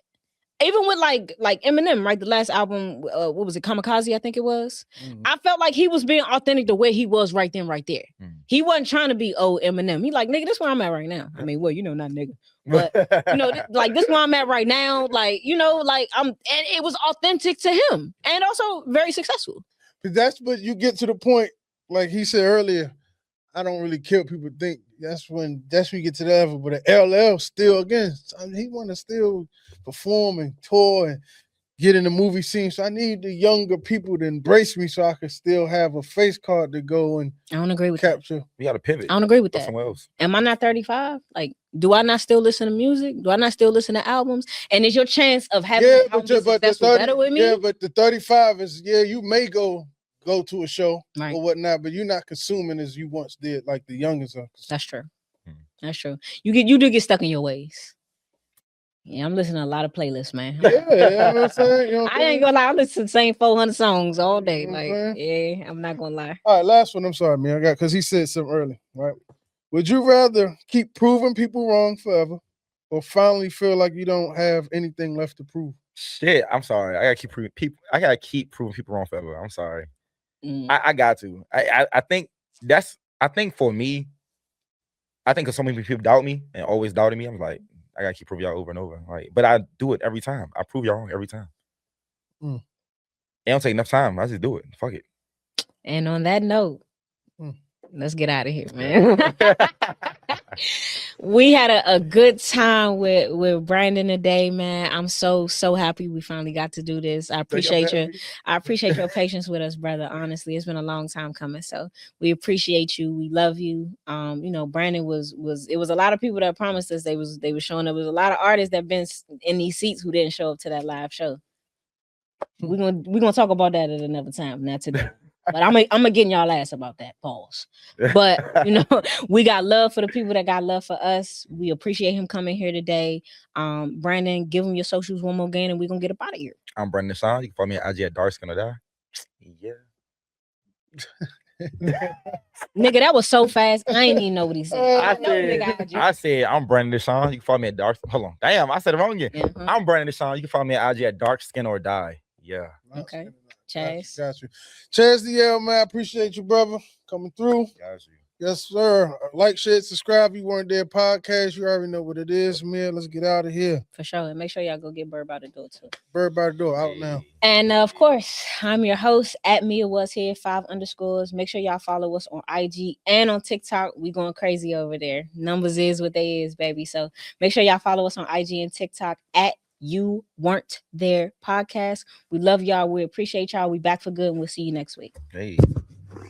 Even with like Eminem, right? The last album, what was it? Kamikaze, I think it was. I felt like he was being authentic the way he was right then, right there. He wasn't trying to be old Eminem. He like, nigga, this where I'm at right now. I mean, well, you know, not nigga, but you know, like this where I'm at right now. Like, you know, like and it was authentic to him and also very successful. But that's what you get to the point, like he said earlier. I don't really care what people think. That's when you get to that level. But the LL still, again, he want to still perform and tour and get in the movie scene. So I need the younger people to embrace me so I can still have a face card to go and I don't agree with capture. We got to pivot. I don't agree with that. Somewhere else. Am I not 35? Like, do I not still listen to music? Do I not still listen to albums? And is your chance of having an album successful better with me? Yeah, but the 35 is, you may go to a show or whatnot, but you're not consuming as you once did, like the youngest are. That's true. That's true. You do get stuck in your ways. Yeah, I'm listening to a lot of playlists, man. Yeah, you know what I'm saying? You know what I ain't gonna lie, I listen to the same 400 songs all day. You know like, yeah, I'm not gonna lie. All right, last one. I'm sorry, man. Because he said something early, right? Would you rather keep proving people wrong forever or finally feel like you don't have anything left to prove? Shit, I'm sorry. I gotta keep proving people wrong forever. I'm sorry. I got to. I think for me, I think because so many people doubt me and always doubted me, I'm like, I gotta keep proving y'all over and over. Like, but I do it every time. I prove y'all wrong every time. It don't take enough time. I just do it. Fuck it. And on that note, let's get out of here, man. We had a good time with Brandon today, man. I'm so happy we finally got to do this. I appreciate your patience with us, brother. Honestly, it's been a long time coming. So we appreciate you. We love you. You know, Brandon was it was a lot of people that promised us they was showing up. There was a lot of artists that been in these seats who didn't show up to that live show. We're gonna talk about that at another time, not today. But I'm gonna get in y'all ass about that. Pause. But you know, we got love for the people that got love for us. We appreciate him coming here today. Brandon, give him your socials one more again, and we're gonna get up out of here. I'm Brandon Sean. You can follow me at IG at Dark Skin or Die. Yeah. Nigga, that was so fast. I ain't even know what he said. I said I'm Brandon Sean. You can follow me at Dark. Hold on. Damn, I said it wrong again. I'm Brandon Sean. You can follow me at IG at Dark Skin or Die. Yeah. Okay. Chaz. Got you. Chaz DL, man, I appreciate you, brother, coming through. Got you. Yes, sir. Like, share, subscribe. You weren't there podcast. You already know what it is, man. Let's get out of here. For sure. And make sure y'all go get Bird by the Door too. Bird by the Door out now. And of course, I'm your host at Mia Was Here 5_. Make sure y'all follow us on IG and on TikTok. We going crazy over there. Numbers is what they is, baby. So make sure y'all follow us on IG and TikTok at You Weren't There Podcast. We love y'all. We appreciate y'all. We back for good, and we'll see you next week. Hey.